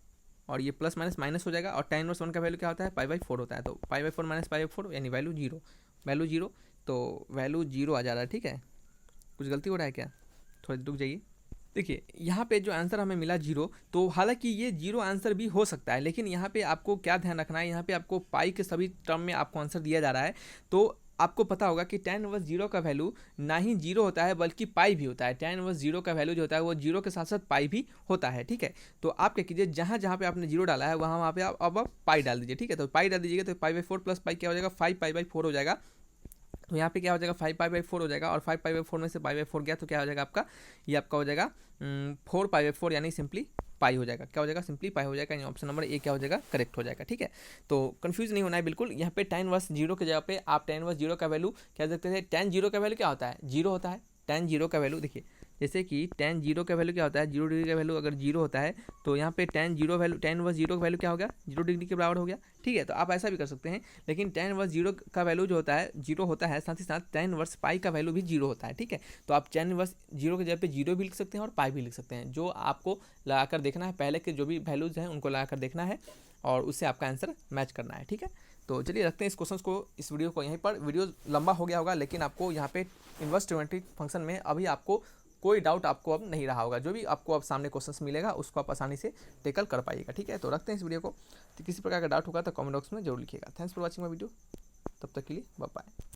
Speaker 1: और ये प्लस माइनस माइनस हो जाएगा, और tan इनवर्स 1 का वैल्यू क्या होता है, π/4 होता है। तो π/4 माइनस π/4 यानी वैल्यू 0, वैल्यू 0, तो वैल्यू 0 आ जा रहा है। ठीक है, कुछ गलती हो रहा है क्या, थोड़ा रुक जाइए। देखिए यहाँ पे जो आंसर हमें मिला 0, तो हालांकि ये 0 आंसर भी हो सकता है, लेकिन यहाँ पे आपको क्या ध्यान रखना है, यहाँ पे आपको पाई के सभी टर्म में आपको आंसर दिया जा रहा है। तो आपको पता होगा कि tan इनवर्स 0 का वैल्यू ना ही 0 होता है बल्कि पाई भी होता है। tan इनवर्स 0 का वैल्यू जो होता है वो 0 के साथ साथ पाई भी होता है। ठीक है, तो आप क्या कीजिए, जहाँ जहाँ पे आपने 0 डाला है वहाँ पे आप अब पाई डाल दीजिए। ठीक है, तो पाई डाल दीजिएगा तो π/4 प्लस पाई क्या हो जाएगा, 5π/4 हो जाएगा। तो यहाँ पे क्या हो जाएगा, 5π/4 हो जाएगा, और 5π/4 में से π/4 गया तो क्या हो जाएगा आपका, ये आपका हो जाएगा 4π/4 यानी सिंपली पाई हो जाएगा। क्या हो जाएगा, सिंपली पाई हो जाएगा, यानी ऑप्शन नंबर ए क्या हो जाएगा, करेक्ट हो जाएगा। ठीक है, तो कंफ्यूज नहीं होना है बिल्कुल। यहाँ पे tan इनवर्स 0 की जगह पे आप tan इनवर्स 0 का वैल्यू क्या देखते थे, tan 0 का वैल्यू क्या होता है, 0 होता है। tan 0 का वैल्यू देखिए, जैसे कि tan 0 का वैल्यू क्या होता है, 0 डिग्री का वैल्यू अगर 0 होता है तो यहाँ पे tan इनवर्स 0 का वैल्यू क्या हो गया, 0 डिग्री के बराबर हो गया। ठीक है, तो आप ऐसा भी कर सकते हैं, लेकिन tan इनवर्स 0 का वैल्यू जो होता है 0 होता है, साथ ही साथ tan इनवर्स पाई का वैल्यू भी 0 होता है। ठीक है, तो आप tan इनवर्स 0 की जगह पे 0 भी लिख सकते हैं और पाई भी लिख सकते हैं, जो आपको लगाकर देखना है, पहले के जो भी वैल्यूज़ हैं उनको लगाकर देखना है और उससे आपका आंसर मैच करना है। ठीक है, तो चलिए रखते हैं इस क्वेश्चन को, इस वीडियो को यहीं पर। वीडियो लंबा हो गया होगा, लेकिन आपको यहाँ पे इनवर्स ट्रिग्नोमेट्रिक फंक्शन में अभी आपको कोई डाउट आपको अब नहीं रहा होगा। जो भी आपको अब सामने क्वेश्चंस मिलेगा उसको आप आसानी से टेकल कर पाइएगा। ठीक है, तो रखते हैं इस वीडियो को। तो किसी प्रकार का डाउट होगा तो कमेंट बॉक्स में जरूर लिखिएगा। Thanks for watching my video, तब तक के लिए बाय बाय।